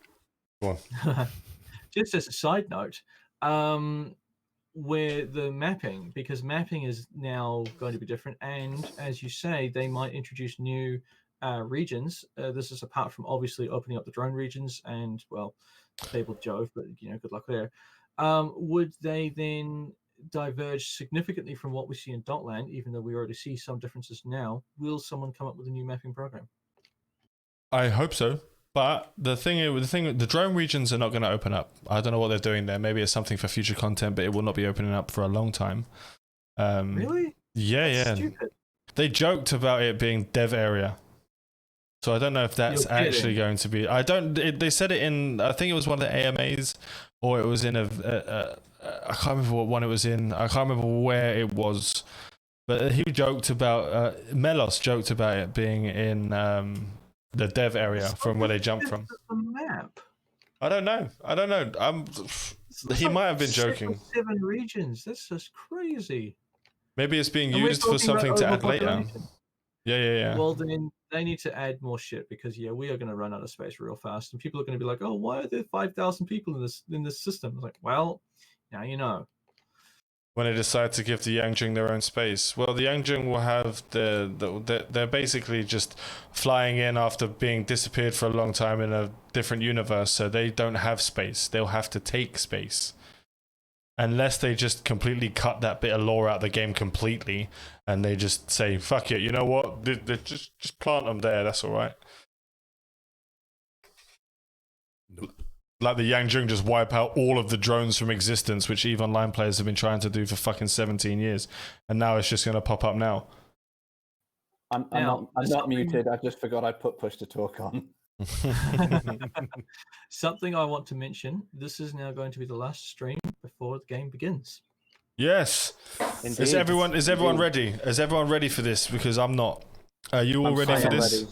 Go on. Just as a side note, where the mapping, because mapping is now going to be different, and as you say, they might introduce new regions. This is apart from obviously opening up the drone regions and, well, Fable Jove, but good luck there. Would they then diverge significantly from what we see in Dotland, even though we already see some differences now? Will someone come up with a new mapping program? I hope so. But the drone regions are not going to open up. I don't know what they're doing there. Maybe it's something for future content, but it will not be opening up for a long time. Really? Yeah. Stupid. They joked about it being dev area. So I don't know if that's actually going to be. They said it in, I think it was one of the AMAs, or it was in I can't remember what one it was in. I can't remember where it was. But he joked about, Melos joked about it being in the dev area from where they jumped from. The map. I don't know. He might have been joking. 7 regions. That's just crazy. Maybe it's being used for something to add later. Yeah. Well, then they need to add more shit, because we are going to run out of space real fast, and people are going to be like, "Oh, why are there 5,000 people in this system?" It's like, well, now you know. When they decide to give the Yangjing their own space, well, the Yangjing will have they're basically just flying in after being disappeared for a long time in a different universe, so they don't have space. They'll have to take space. Unless they just completely cut that bit of lore out of the game completely, and they just say, fuck it, you know what? They just plant them there, that's alright. Nope. Like the Yangjing just wipe out all of the drones from existence, which EVE Online players have been trying to do for fucking 17 years. And now it's just going to pop up now. I'm not muted, I just forgot I put push to talk on. Something I want to mention, this is now going to be the last stream before the game begins. Yes. Indeed. Is everyone ready? Is everyone ready for this? Because I'm not. Are you all ready for this?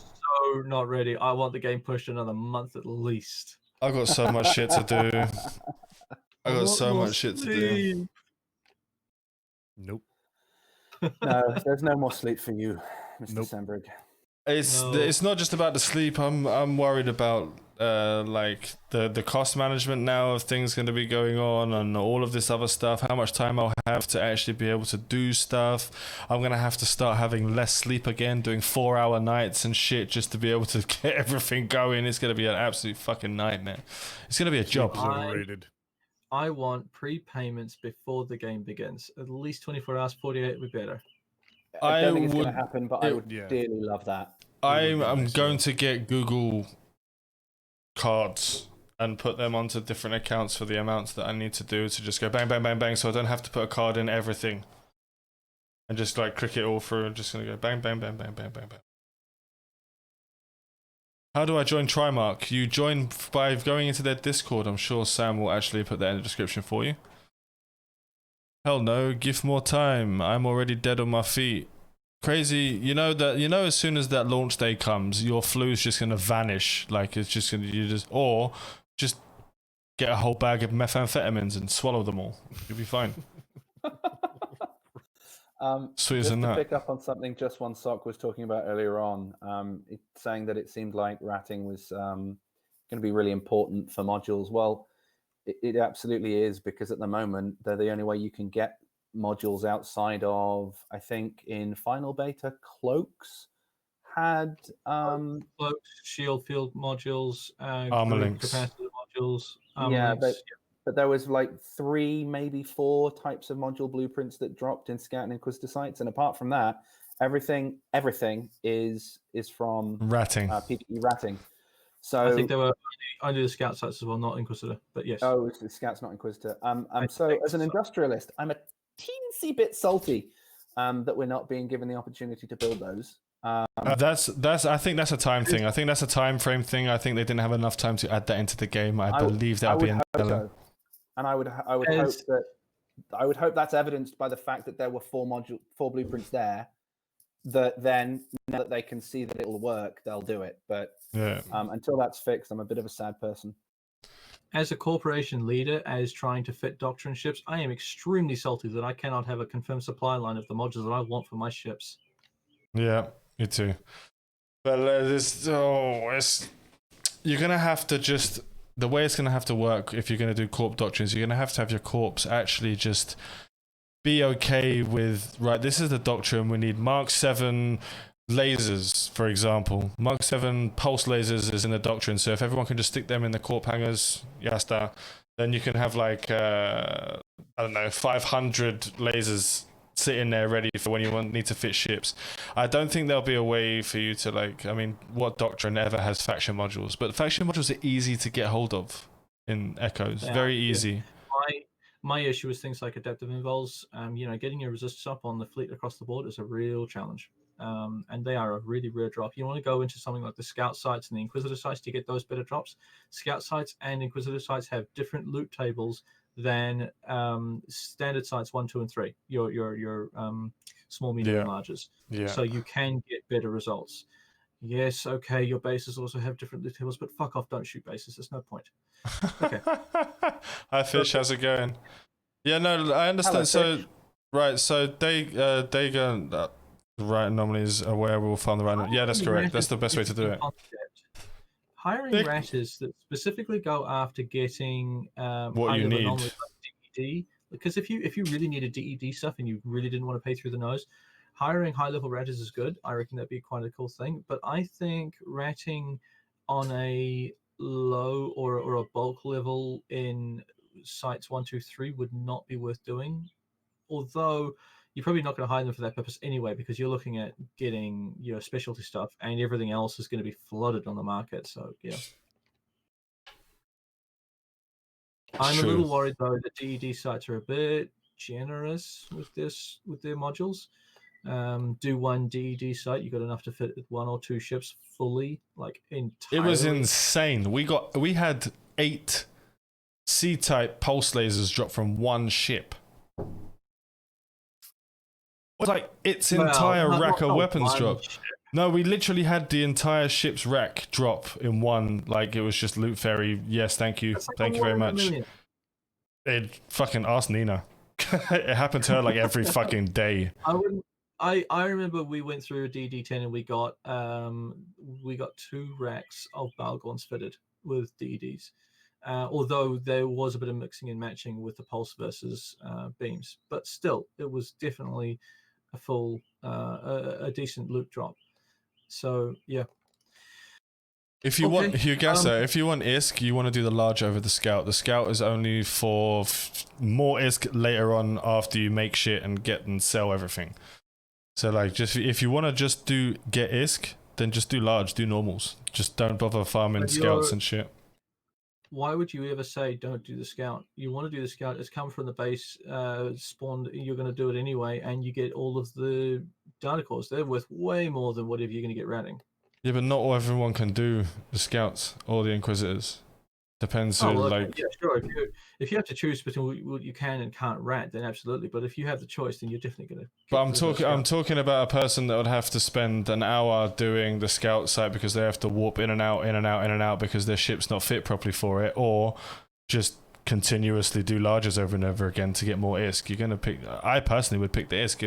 so not ready. I want the game pushed another month at least. I got so much shit to do. I got so much shit to do. Nope. No, there's no more sleep for you, Mr. Nope. Sandberg. It's not just about the sleep. I'm worried about like the cost management now of things going to be going on and all of this other stuff. How much time I'll have to actually be able to do stuff. I'm gonna have to start having less sleep again, doing 4-hour nights and shit just to be able to get everything going. It's gonna be an absolute fucking nightmare. It's gonna be a job. Overrated. I want prepayments before the game begins. At least 24 hours, 48 would be better. I don't think it's going would- to happen, but I would Yeah. dearly love that. I'm nice, going yeah. to get Google cards and put them onto different accounts for the amounts that I need to do to just go bang, bang, bang, bang, so I don't have to put a card in everything. And just like crick it all through and just gonna go bang, bang, bang, bang, bang, bang, bang. How do I join Trimark? You join by going into their Discord. I'm sure Sam will actually put that in the description for you. Hell no, give more time. I'm already dead on my feet. Crazy, you know as soon as that launch day comes, your flu's just gonna vanish. Like it's just gonna or just get a whole bag of methamphetamines and swallow them all. You'll be fine. Sweet as Just a to nut. pick up on something Just One Sock was talking about earlier on, saying that it seemed like ratting was going to be really important for modules. Well, it absolutely is, because at the moment they're the only way you can get modules outside of, I think in final beta, Cloaks had Cloaks, shield field modules, Armor group links. capacitor modules. Yeah, links. but there was like 3, maybe 4 types of module blueprints that dropped in Scout and Inquisitor sites, and apart from that, everything is from Ratting. PvE ratting. So I think they were only the scout sites as well, not Inquisitor. But yes. oh, it's the Scout's not Inquisitor. So think as an so. industrialist, I'm a teensy bit salty that we're not being given the opportunity to build those. That's I think that's a time thing. I think that's a time frame thing. I think they didn't have enough time to add that into the game. I believe that would be in so. And I would hope that's evidenced by the fact that there were 4 blueprints there. That then, now that they can see that it'll work, they'll do it. But yeah. Until that's fixed, I'm a bit of a sad person. As a corporation leader, as trying to fit doctrine ships, I am extremely salty that I cannot have a confirmed supply line of the modules that I want for my ships. Yeah, me too. But you're gonna have to just, the way it's gonna have to work if you're gonna do corp doctrines, you're gonna have your corps actually just be okay with, right, this is the doctrine, we need Mark 7 lasers, for example. Mark 7 pulse lasers is in the doctrine, so if everyone can just stick them in the corp hangars, yasta, then you can have like, I don't know, 500 lasers sitting there ready for when you need to fit ships. I don't think there'll be a way for you to, like, I mean, what doctrine ever has faction modules? But faction modules are easy to get hold of in Echoes, very easy. My issue is things like adaptive invols. Getting your resistance up on the fleet across the board is a real challenge. And they are a really rare drop. You want to go into something like the scout sites and the inquisitor sites to get those better drops. Scout sites and inquisitor sites have different loot tables than standard sites 1, 2, and 3. Your small, medium, and larges. Yeah. So you can get better results. Yes, okay, your bases also have different loot tables, but fuck off, don't shoot bases. There's no point. Okay. Hi Fish, how's it going? Yeah, no, I understand. Hello, Fish. So they go right anomalies are where we'll find the right. Yeah, that's correct. That's the best way to do it. Hiring ratters that specifically go after getting What you need. like DED, because if you really needed DED stuff and you really didn't want to pay through the nose, hiring high level ratters is good. I reckon that'd be quite a cool thing. But I think ratting on a low or a bulk level in sites 1, 2, 3 would not be worth doing. Although you're probably not going to hire them for that purpose anyway, because you're looking at getting your specialty stuff and everything else is going to be flooded on the market. So yeah. I'm a little worried though that DED sites are a bit generous with their modules. Do 1 DED site, you got enough to fit 1 or 2 ships fully, like entirely. It was insane. We had 8 C-type pulse lasers drop from 1 ship. It's like its entire rack of weapons drop. No, we literally had the entire ship's wreck drop in one. Like, it was just loot ferry. Yes, thank you. That's like Thank you very one in a much. million. It fucking asked Nina. It happened to her like every fucking day. I wouldn't. I remember we went through a DD10 and we got 2 racks of Balgorns fitted with DDs. Although there was a bit of mixing and matching with the pulse versus beams, but still, it was definitely a full, a decent loot drop. So yeah. If you want Hugasa, if you want ISK, you want to do the large over the scout. The scout is only for more ISK later on after you make shit and get and sell everything. So like, just if you want to just get ISK, then just do large, do normals. Just don't bother farming scouts and shit. Why would you ever say don't do the scout? You want to do the scout. It's come from the base spawned. You're going to do it anyway, and you get all of the data cores. They're worth way more than whatever you're going to get ratting. Yeah, but not everyone can do the scouts or the inquisitors. Depends who, like. Yeah, sure. If you have to choose between what you can and can't rat, then absolutely. But if you have the choice, then you're definitely going to. But I'm talking about a person that would have to spend an hour doing the scout site because they have to warp in and out, in and out, in and out because their ship's not fit properly for it, or just continuously do larges over and over again to get more ISK. You're gonna pick. I personally would pick the ISK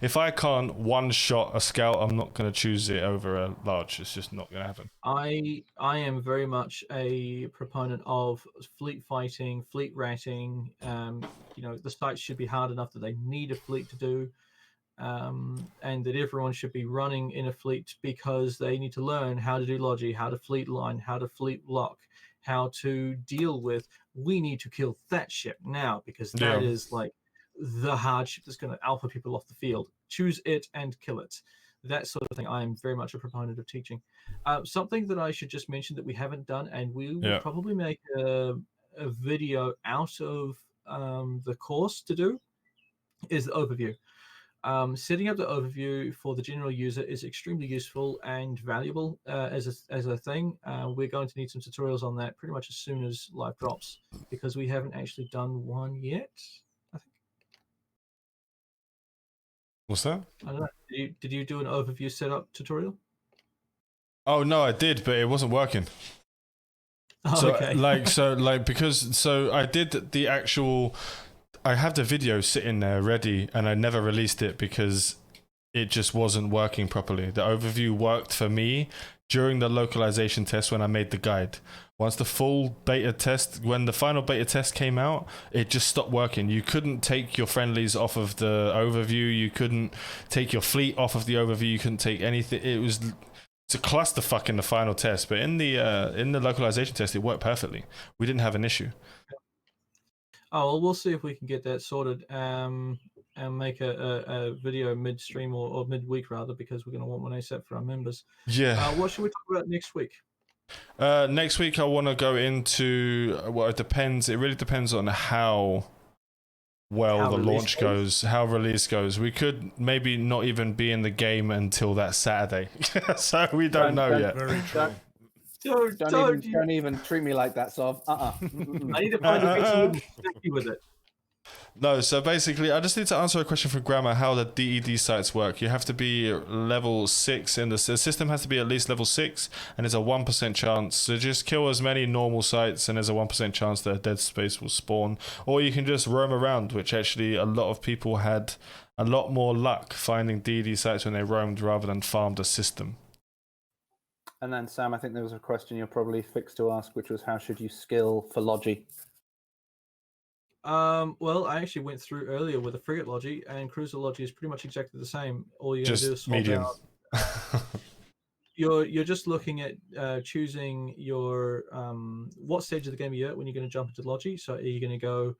if I can't one shot a scout. I'm not gonna choose it over a large. It's just not gonna happen. I am very much a proponent of fleet fighting, fleet ratting. The sites should be hard enough that they need a fleet to do, and that everyone should be running in a fleet because they need to learn how to do logi, how to fleet line, how to fleet lock, how to deal with. We need to kill that ship now because that is like the hard ship that's going to alpha people off the field. Choose it and kill it. That sort of thing. I am very much a proponent of teaching. Something that I should just mention that we haven't done, and we will probably make a video out of the course to do, is the overview. Setting up the overview for the general user is extremely useful and valuable as a thing. We're going to need some tutorials on that pretty much as soon as live drops because we haven't actually done one yet, I think. What's that? I don't know. Did you do an overview setup tutorial? Oh no, I did, but it wasn't working. Oh, okay. Because I did the actual. I have the video sitting there ready, and I never released it because it just wasn't working properly. The overview worked for me during the localization test when I made the guide. Once the full beta test, when the final beta test came out, it just stopped working. You couldn't take your friendlies off of the overview. You couldn't take your fleet off of the overview. You couldn't take anything. It's a clusterfuck in the final test, but in the localization test, it worked perfectly. We didn't have an issue. Oh, well, we'll see if we can get that sorted and make a video mid-stream or mid-week, rather, because we're going to want one ASAP for our members. Yeah. What should we talk about next week? Next week, I want to go into, well, it depends. It really depends on how the launch goes, how release goes. We could maybe not even be in the game until that Saturday. So we don't know yet. Very true. Don't even treat me like that, Sov. I need to find a picture sticky with it. No, so basically, I just need to answer a question from Grammar, how the DED sites work. You have to be level 6, and the system has to be at least level 6, and there's a 1% chance. So just kill as many normal sites, and there's a 1% chance that a dead space will spawn. Or you can just roam around, which actually a lot of people had a lot more luck finding DED sites when they roamed rather than farmed a system. And then, Sam, I think there was a question you're probably fixed to ask, which was how should you skill for Logi? Well, I actually went through earlier with a frigate Logi, and cruiser Logi is pretty much exactly the same. All you have to do is swap medium. out. You're just looking at choosing your what stage of the game you're at when you're going to jump into Logi. So are you going to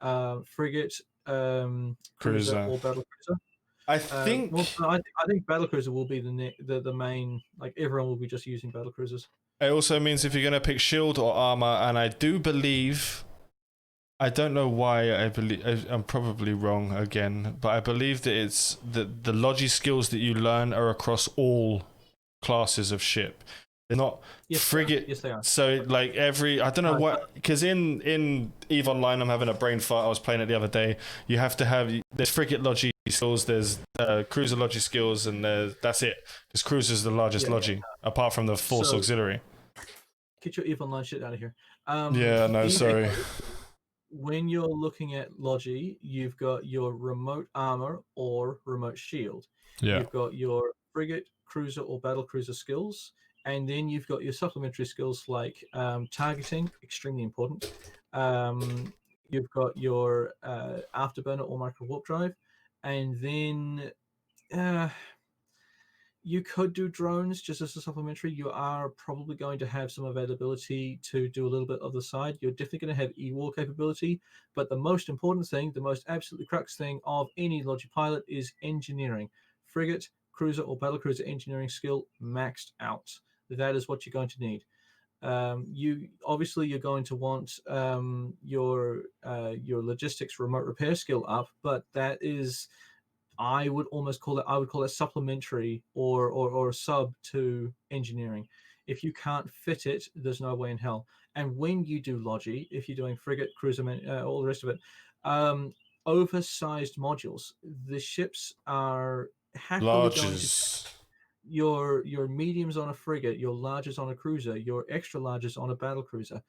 go frigate, cruiser, or battle cruiser? I think I think battlecruiser will be the main. Like everyone will be just using battlecruisers. It also means if you're going to pick shield or armor, and I do believe, I don't know why, I'm probably wrong again, but I believe that it's the Logi skills that you learn are across all classes of ship. They're not frigate. Yes, they are. So like I don't know what, because in EVE Online, I'm having a brain fart. I was playing it the other day. You have to have, there's frigate Logi, skills. There's cruiser logi skills, and that's it. Because cruiser's the largest logi, apart from the force auxiliary. Get your evil nine shit out of here. Yeah, no, sorry. When you're looking at logi, you've got your remote armor or remote shield. Yeah. You've got your frigate, cruiser, or battle cruiser skills, and then you've got your supplementary skills like targeting, extremely important. You've got your afterburner or micro warp drive, and then you could do drones just as a supplementary. You are probably going to have some availability to do a little bit of the side. You're definitely going to have e-war capability, but the most important thing, the most absolutely crux thing of any logi pilot is engineering. Frigate, cruiser, or battlecruiser engineering skill maxed out. That is what you're going to need. You're going to want your logistics remote repair skill up, but that is, I would call it supplementary or sub to engineering. If you can't fit it, there's no way in hell. And when you do logi, if you're doing frigate, cruiser, all the rest of it, oversized modules. The ships are happily going to your mediums on a frigate, your larges on a cruiser, your extra larges on a battle cruiser,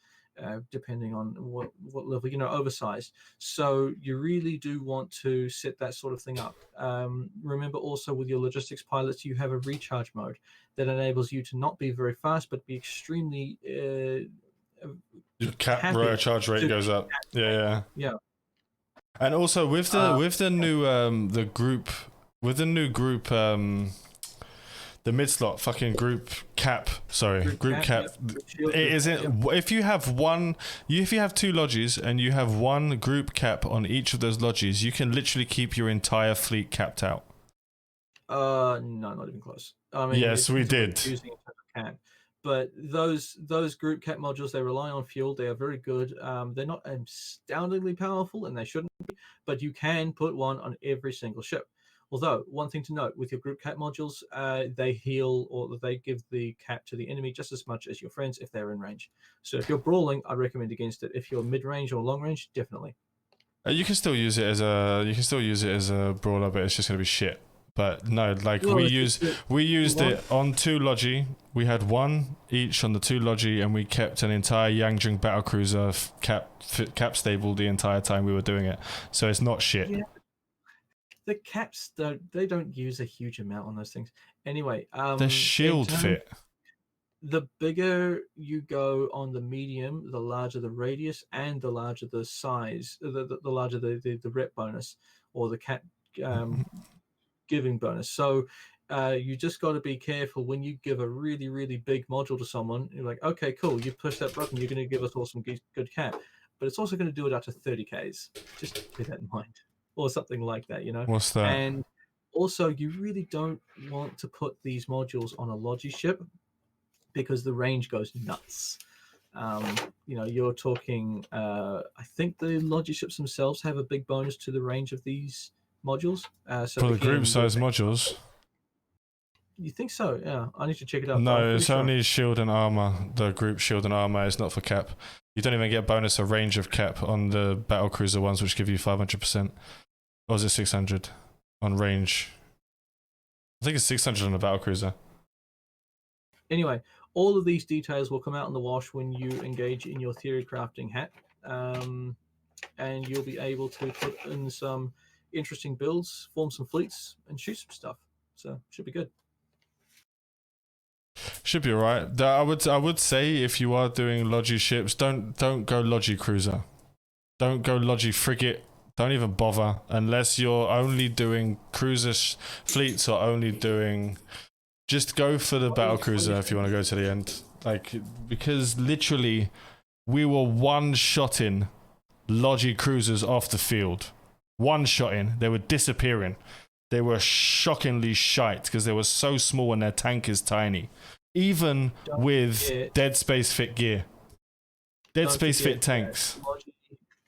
depending on what level, oversized. So you really do want to set that sort of thing up. Remember also with your logistics pilots, you have a recharge mode that enables you to not be very fast, but be extremely recharge rate goes up. Yeah. And also with the new group the mid slot fucking group cap. It isn't. If you have two lodges and you have one group cap on each of those lodges, you can literally keep your entire fleet capped out. No, not even close. I mean, yes, we did. Using a cap. But those group cap modules, they rely on fuel. They are very good. They're not astoundingly powerful, and they shouldn't be. But you can put one on every single ship. Although, one thing to note, with your group cap modules, they heal or they give the cap to the enemy just as much as your friends if they're in range. So if you're brawling, I recommend against it. If you're mid-range or long-range, definitely. You can still use it as a brawler, but it's just going to be shit. But no, like we used it on two logi. We had one each on the two logi, and we kept an entire Yangjing battlecruiser cap stable the entire time we were doing it. So it's not shit. Yeah. The caps, they don't use a huge amount on those things. Anyway, the shield fit. The bigger you go on the medium, the larger the radius and the larger the size, the larger the rep bonus or the cap giving bonus. So you just got to be careful when you give a really, really big module to someone. You're like, okay, cool, you push that button, you're going to give us all some good cap. But it's also going to do it up to 30Ks. Just keep that in mind. Or something like that, What's that? And also, you really don't want to put these modules on a logi ship because the range goes nuts. You're talking, I think the logi ships themselves have a big bonus to the range of these modules. For the group size modules? You think so? Yeah, I need to check it out. No, it's only shield and armor. The group shield and armor is not for cap. You don't even get bonus or range of cap on the battlecruiser ones, which give you 500%. Or is it 600 on range? I think it's 600 on the battlecruiser. Anyway, all of these details will come out in the wash when you engage in your theory crafting hat, and you'll be able to put in some interesting builds, form some fleets, and shoot some stuff. So should be good. Should be alright. I would say if you are doing logi ships, don't go logi cruiser, don't go logi frigate. Don't even bother unless you're only doing cruiser fleets or only doing. Just go for the battlecruiser if you want to go to the end. Because literally, we were one-shotting logi cruisers off the field. One-shotting. They were disappearing. They were shockingly shite because they were so small and their tank is tiny. Even with Dead Space fit gear. Dead Space fit tanks.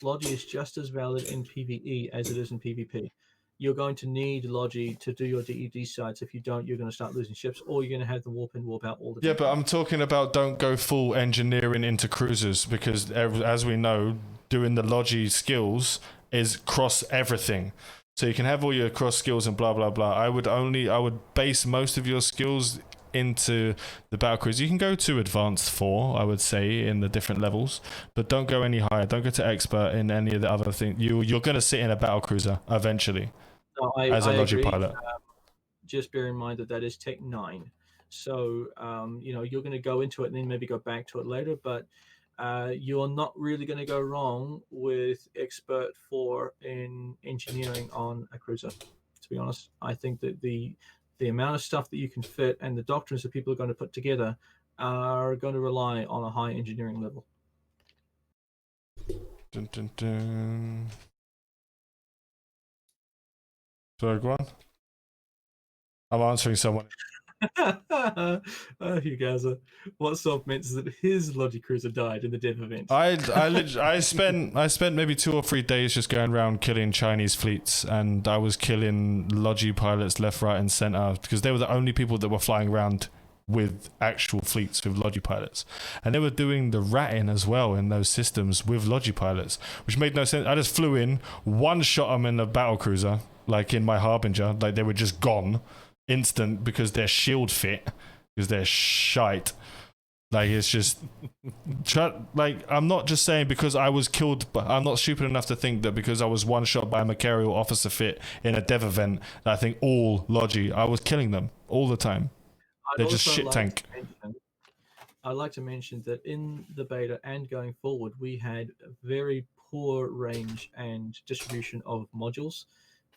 Logi is just as valid in PvE as it is in PvP. You're going to need Logi to do your DED sites. If you don't, you're going to start losing ships, or you're going to have the warp in, warp out all the time. Yeah, but I'm talking about don't go full engineering into cruisers, because as we know, doing the Logi skills is cross everything. So you can have all your cross skills and blah blah blah. I would base most of your skills into the battle cruiser. You can go to advanced 4, I would say, in the different levels, but don't go any higher. Don't go to expert in any of the other things. You're going to sit in a battle cruiser eventually No, as a logic agree. pilot. Just bear in mind that is Tech 9. So, you're going to go into it and then maybe go back to it later, but you're not really going to go wrong with Expert 4 in engineering on a cruiser, to be honest. I think that the amount of stuff that you can fit and the doctrines that people are going to put together are going to rely on a high engineering level. Dun, dun, dun. Sorry, go on. I'm answering someone. You guys are. What Sob meant is that his Logi Cruiser died in the dev event. I spent maybe 2 or 3 days just going around killing Chinese fleets, and I was killing Logi pilots left, right, and center because they were the only people that were flying around with actual fleets with Logi pilots, and they were doing the ratting as well in those systems with Logi pilots, which made no sense. I just flew in, one shot them in the battle cruiser, like in my Harbinger, like they were just gone instant because they're shield fit, because they're shite. Like it's just like, I'm not just saying because I was killed, but I'm not stupid enough to think that because I was one shot by a Macarial officer fit in a dev event that I think all Logi, I was killing them all the time. They're just shit tank. I'd like to mention that in the beta and going forward, we had a very poor range and distribution of modules.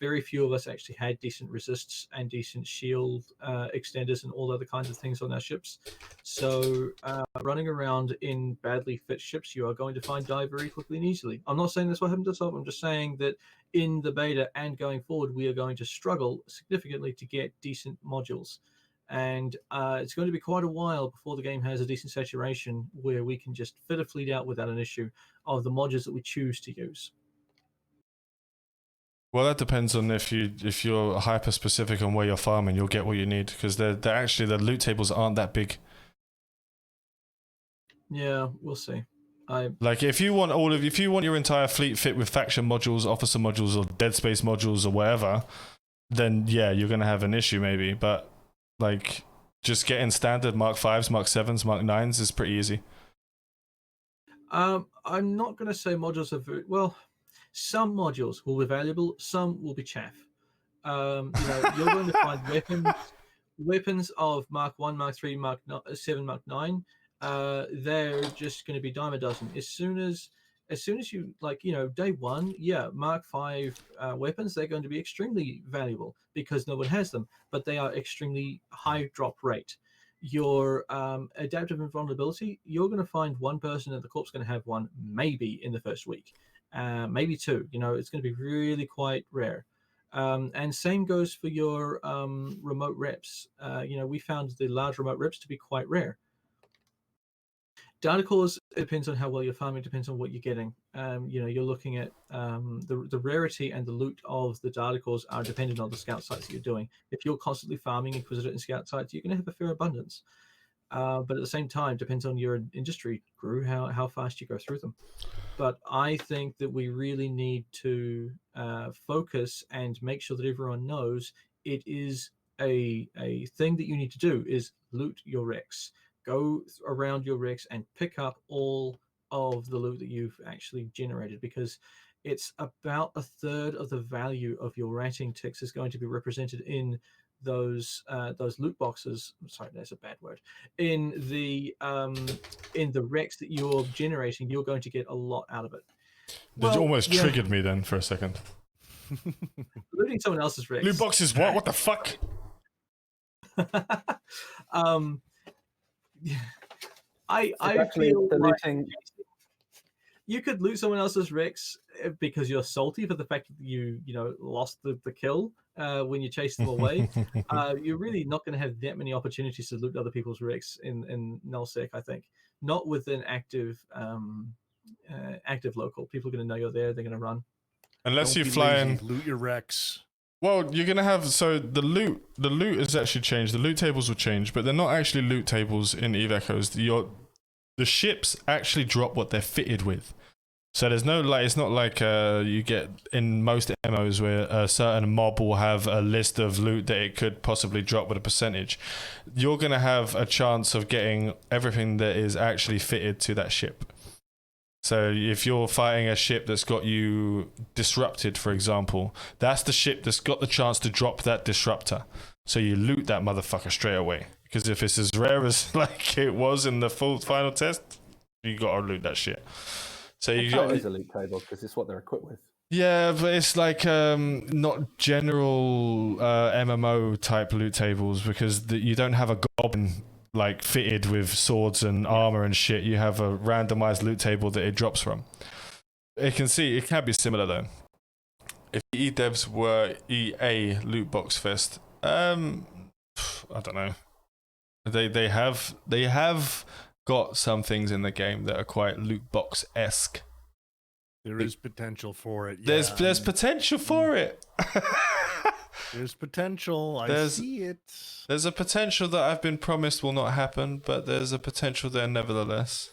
Very few of us actually had decent resists and decent shield extenders and all other kinds of things on our ships. So running around in badly fit ships, you are going to find die very quickly and easily. I'm not saying that's what happened to Sob. I'm just saying that in the beta and going forward, we are going to struggle significantly to get decent modules. And it's going to be quite a while before the game has a decent saturation where we can just fit a fleet out without an issue of the modules that we choose to use. Well, that depends on if you're hyper specific on where you're farming, you'll get what you need because they're actually, the loot tables aren't that big. Yeah, we'll see. Like if you want your entire fleet fit with faction modules, officer modules, or dead space modules, or whatever, then yeah, you're gonna have an issue maybe. But like just getting standard Mark 5s, Mark 7s, Mark 9s is pretty easy. I'm not gonna say modules are very well. Some modules will be valuable, some will be chaff. You're going to find weapons of Mark 1, Mark 3, Mark 7, Mark 9. They're just going to be dime a dozen. As soon as you day one, yeah, Mark 5 weapons, they're going to be extremely valuable because no one has them, but they are extremely high drop rate. Your adaptive invulnerability, you're going to find one person at the corp's going to have one maybe in the first week. Maybe 2. It's going to be really quite rare. And same goes for your remote reps. We found the large remote reps to be quite rare. Data cores, it depends on how well you're farming, depends on what you're getting. You're looking at the rarity and the loot of the data cores are dependent on the scout sites that you're doing. If you're constantly farming Inquisitor and scout sites, you're going to have a fair abundance. But at the same time, depends on your industry crew, how fast you go through them. But I think that we really need to focus and make sure that everyone knows it is a thing that you need to do is loot your Rex. Go around your Rex and pick up all of the loot that you've actually generated, because it's about a third of the value of your ratting ticks is going to be represented in those loot boxes. Sorry, that's a bad word. In the Rex that you're generating, you're going to get a lot out of it. It almost triggered me then for a second. Looting someone else's Rex. Loot boxes, what? What the fuck? I feel like you could loot someone else's Rex because you're salty for the fact that you lost the kill when you chase them away. You're really not going to have that many opportunities to loot other people's Rex in nullsec. I think not with an active local. People are going to know you're there. They're going to run. Unless Don't you be fly lazy. in. Loot your Rex. Well, you're gonna have the loot has actually changed. The loot tables will change, but they're not actually loot tables in Eve Echoes. The ships actually drop what they're fitted with. So there's no like, it's not like you get in most MMOs where a certain mob will have a list of loot that it could possibly drop with a percentage. You're gonna have a chance of getting everything that is actually fitted to that ship. So if you're fighting a ship that's got you disrupted, for example, that's the ship that's got the chance to drop that disruptor. So you loot that motherfucker straight away. Because if it's as rare as like it was in the full final test, you gotta loot that shit. So you got a loot table because it's what they're equipped with. Yeah, but it's like not general MMO type loot tables because you don't have a goblin like fitted with swords and armor and shit. You have a randomized loot table that it drops from. It can be similar though. If the devs were EA loot box fest, I don't know. They have got some things in the game that are quite loot box-esque. There is potential for it. There's potential for it. There's potential. I see it. There's a potential that I've been promised will not happen, but there's a potential there nevertheless.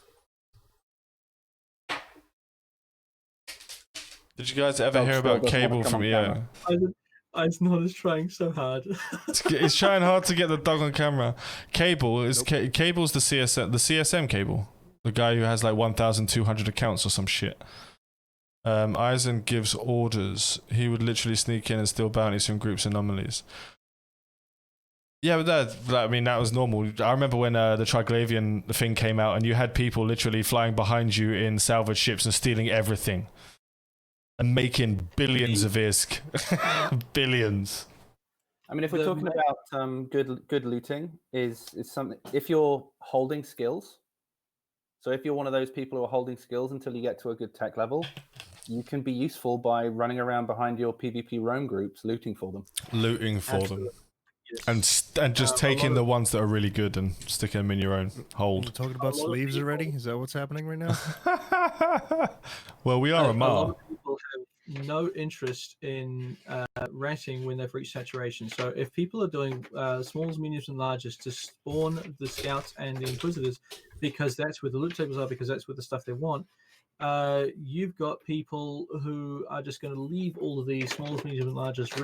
Did you guys ever hear about Cable from EA? Eisnod is trying so hard. He's trying hard to get the dog on camera. Cable is Cable's the CSM Cable, the guy who has like 1,200 accounts or some shit. Eisen gives orders. He would literally sneak in and steal bounties from groups anomalies. Yeah, but that was normal. I remember when the Triglavian thing came out and you had people literally flying behind you in salvage ships and stealing everything. And making billions of ISK. Billions. I mean, if we're talking about good looting, is something. If you're holding skills, so if you're one of those people who are holding skills until you get to a good tech level, you can be useful by running around behind your PvP roam groups, looting for them. Them. Yes. And just taking the ones that are really good and sticking them in your own hold. We're talking about sleeves already? Is that what's happening right now? Well, we are a lot of people have no interest in ratting when they've reached saturation. So if people are doing smalls, mediums, and largest to spawn the scouts and the inquisitors, because that's where the loot tables are, because that's where the stuff they want, you've got people who are just going to leave all of these smalls, mediums, and largest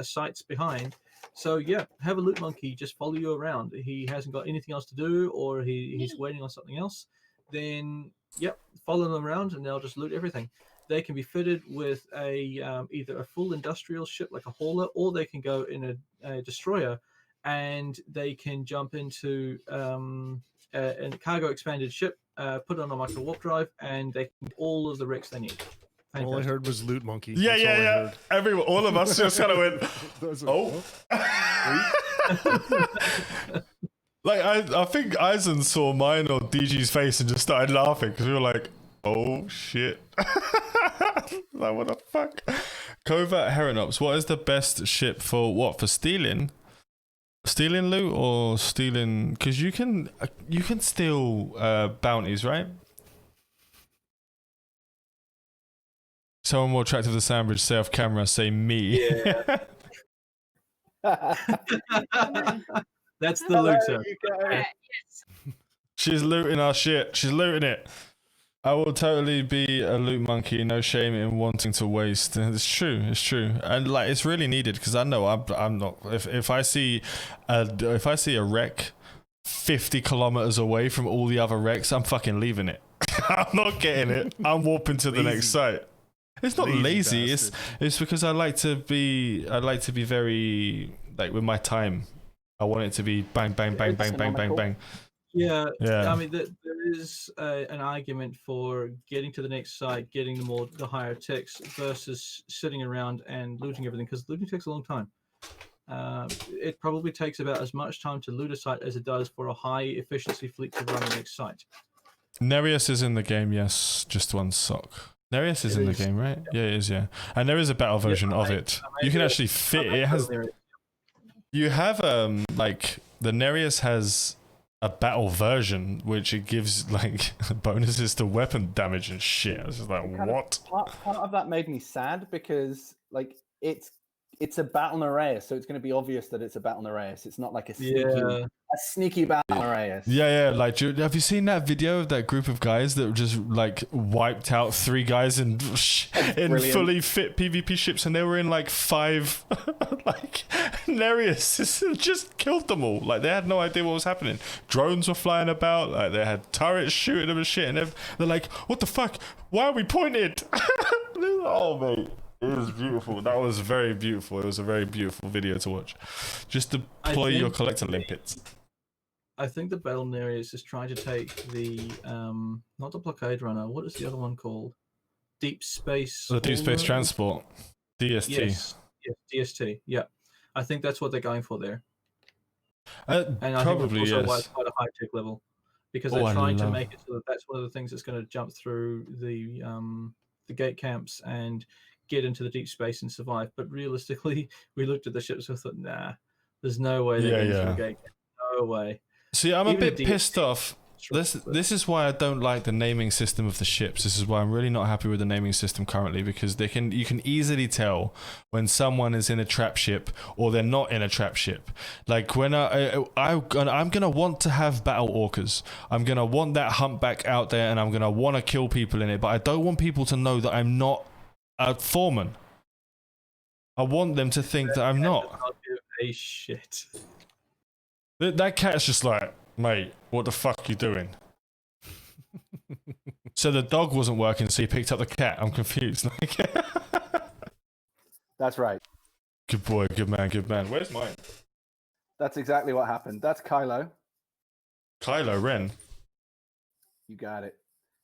sites behind. So yeah, have a loot monkey just follow you around. He hasn't got anything else to do, or he's waiting on something else. Then yep, follow them around, and they'll just loot everything. They can be fitted with either a full industrial ship like a hauler, or they can go in a destroyer, and they can jump into a cargo expanded ship, put on a micro warp drive, and they can get all of the wrecks they need. All I heard was loot monkey. Yeah. Everyone, all of us just kind of went, oh. Like, I think Eisen saw mine or DG's face and just started laughing because we were like, oh shit. Like, what the fuck? Covert Heronops, what is the best ship for what? For stealing? Stealing loot or stealing? Because you can steal bounties, right? Someone more attractive than Sandbridge, say off camera, say me. Yeah. That's the looter. She's looting our shit. She's looting it. I will totally be a loot monkey. No shame in wanting to waste. It's true. It's true. And like, it's really needed because I know I'm not. If I see a wreck 50 kilometers away from all the other wrecks, I'm fucking leaving it. I'm not getting it. I'm warping to the next site. It's not lazy. It's because I like to be very like with my time. I want it to be bang bang bang bang bang bang bang. Yeah. I mean, there is an argument for getting to the next site, getting the higher techs versus sitting around and looting everything, because looting takes a long time. It probably takes about as much time to loot a site as it does for a high efficiency fleet to run the next site. Nereus is in the game, yes. Just one sock. Nereus is in the game, right? Yeah, it is, yeah. And there is a battle version of it. You can actually fit it. Has. You have like the Nereus has a battle version which it gives like bonuses to weapon damage and shit. I was just like, what? Part of that made me sad because like it's it's a battle Nereus, so it's going to be obvious that it's a battle Nereus. It's not like a sneaky battle Nereus. Yeah. Like, have you seen that video of that group of guys that just like wiped out 3 guys in fully fit PvP ships, and they were in like 5 like Nereus just killed them all. Like they had no idea what was happening. Drones were flying about. Like they had turrets shooting them and shit, and they're like, "What the fuck? Why are we pointed?" Oh mate. It was beautiful. That was very beautiful. It was a very beautiful video to watch. Just deploy your collector limpets. I think the Battle Nereus is trying to take the not the blockade runner. What is the other one called? Deep space. The deep space transport. DST. Yes, DST. Yeah, I think that's what they're going for there. And I probably think also yes. quite a high tech level, because they're trying to make it so that that's one of the things that's going to jump through the gate camps and get into the deep space and survive. But realistically, we looked at the ships and thought, nah, there's no way they're getting through a gate camp. No way. See, I'm a bit pissed off. This is why I don't like the naming system of the ships. This is why I'm really not happy with the naming system currently, because you can easily tell when someone is in a trap ship or they're not in a trap ship. Like when I'm gonna want to have battle orcas. I'm gonna want that humpback out there, and I'm gonna want to kill people in it. But I don't want people to know that I'm not a foreman. I want them to think that I'm not. I'll give a shit. That cat's just like, mate, what the fuck are you doing? So the dog wasn't working, so he picked up the cat. I'm confused. That's right. Good boy, good man, good man. Where's mine? That's exactly what happened. That's Kylo. Kylo Ren. You got it.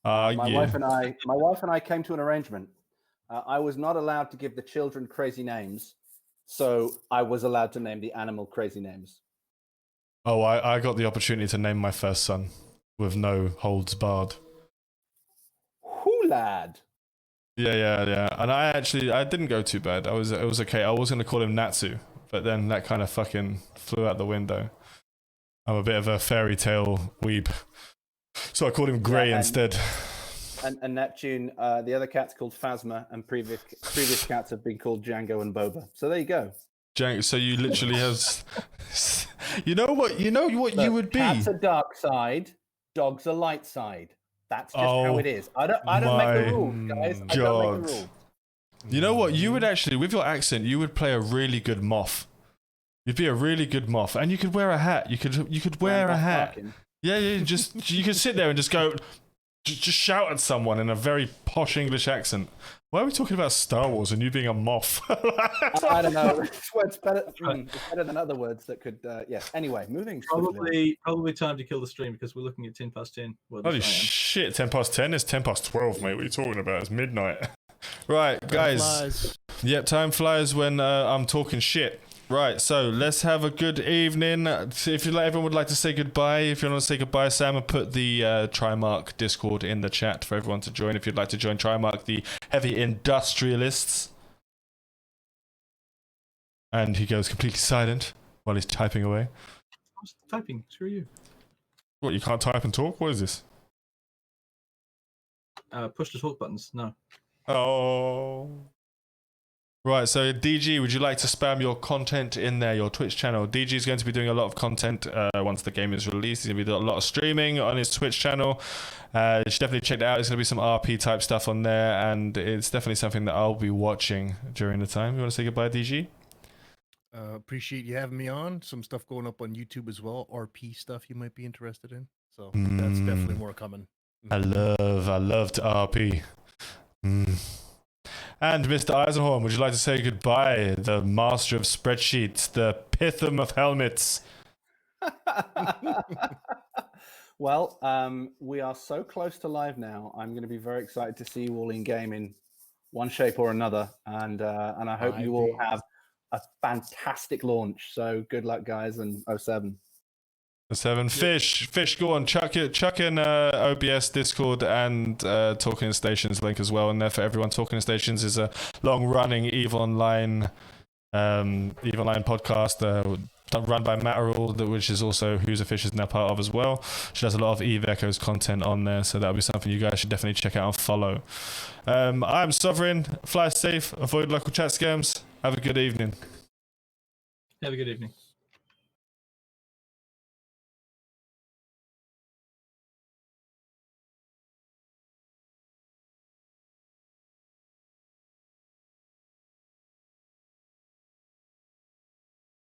My wife and I came to an arrangement. I was not allowed to give the children crazy names, so I was allowed to name the animal crazy names. Oh, I got the opportunity to name my first son with no holds barred. Whoo, lad. Yeah. And I didn't go too bad. It was okay. I was going to call him Natsu, but then that kind of fucking flew out the window. I'm a bit of a fairy tale weeb. So I called him Grey instead. And Neptune, the other cat's called Phasma, and previous cats have been called Django and Boba. So there you go. Django. So you literally have, you know what Look, you would be. Cats are dark side, dogs are light side. That's just how it is. I don't make the rules, guys. I don't make the rules. You know what? You would actually, with your accent, you would play a really good moth. You'd be a really good moth, and you could wear a hat. You could wear a hat. Barking. Yeah. You could sit there and just go. Just shout at someone in a very posh English accent. Why are we talking about Star Wars and you being a moth? I don't know. It's better than other words that could. Yes. Anyway, moving. Probably time to kill the stream because we're looking at 10 past 10. Well, Holy shit! 10 past 10. It's 10 past 12, mate. What are you talking about? It's midnight. Right, guys. Yep, time flies when I'm talking shit. Right, so let's have a good evening. If everyone would like to say goodbye, if you want to say goodbye, Sam, and put the Trimark Discord in the chat for everyone to join. If you'd like to join Trimark, the heavy industrialists. And he goes completely silent while he's typing away. I was typing. Screw you. What, you can't type and talk? What is this? Push the talk buttons. No. Oh. Right, so DG, would you like to spam your content in there, your Twitch channel? DG is going to be doing a lot of content once the game is released. He's going to be doing a lot of streaming on his Twitch channel. You should definitely check that out. There's going to be some RP type stuff on there, and it's definitely something that I'll be watching during the time. You want to say goodbye, DG? Appreciate you having me on. Some stuff going up on YouTube as well. RP stuff you might be interested in. So that's definitely more coming. I loved RP. And Mr. Eisenhorn, would you like to say goodbye? The master of spreadsheets, the Pitham of helmets. Well, we are so close to live now. I'm going to be very excited to see you all in game in one shape or another, and I hope you all have a fantastic launch. So good luck, guys, and 07. 7 fish, go on, chuck in OBS, Discord, and Talking Stations link as well in there for everyone. Talking Stations is a long-running EVE Online podcast run by Matterall, which is also Who's a Fish is now part of as well. She does a lot of EVE Echoes content on there, so that'll be something you guys should definitely check out and follow. I'm Sovereign. Fly safe, avoid local chat scams. Have a good evening. Have a good evening.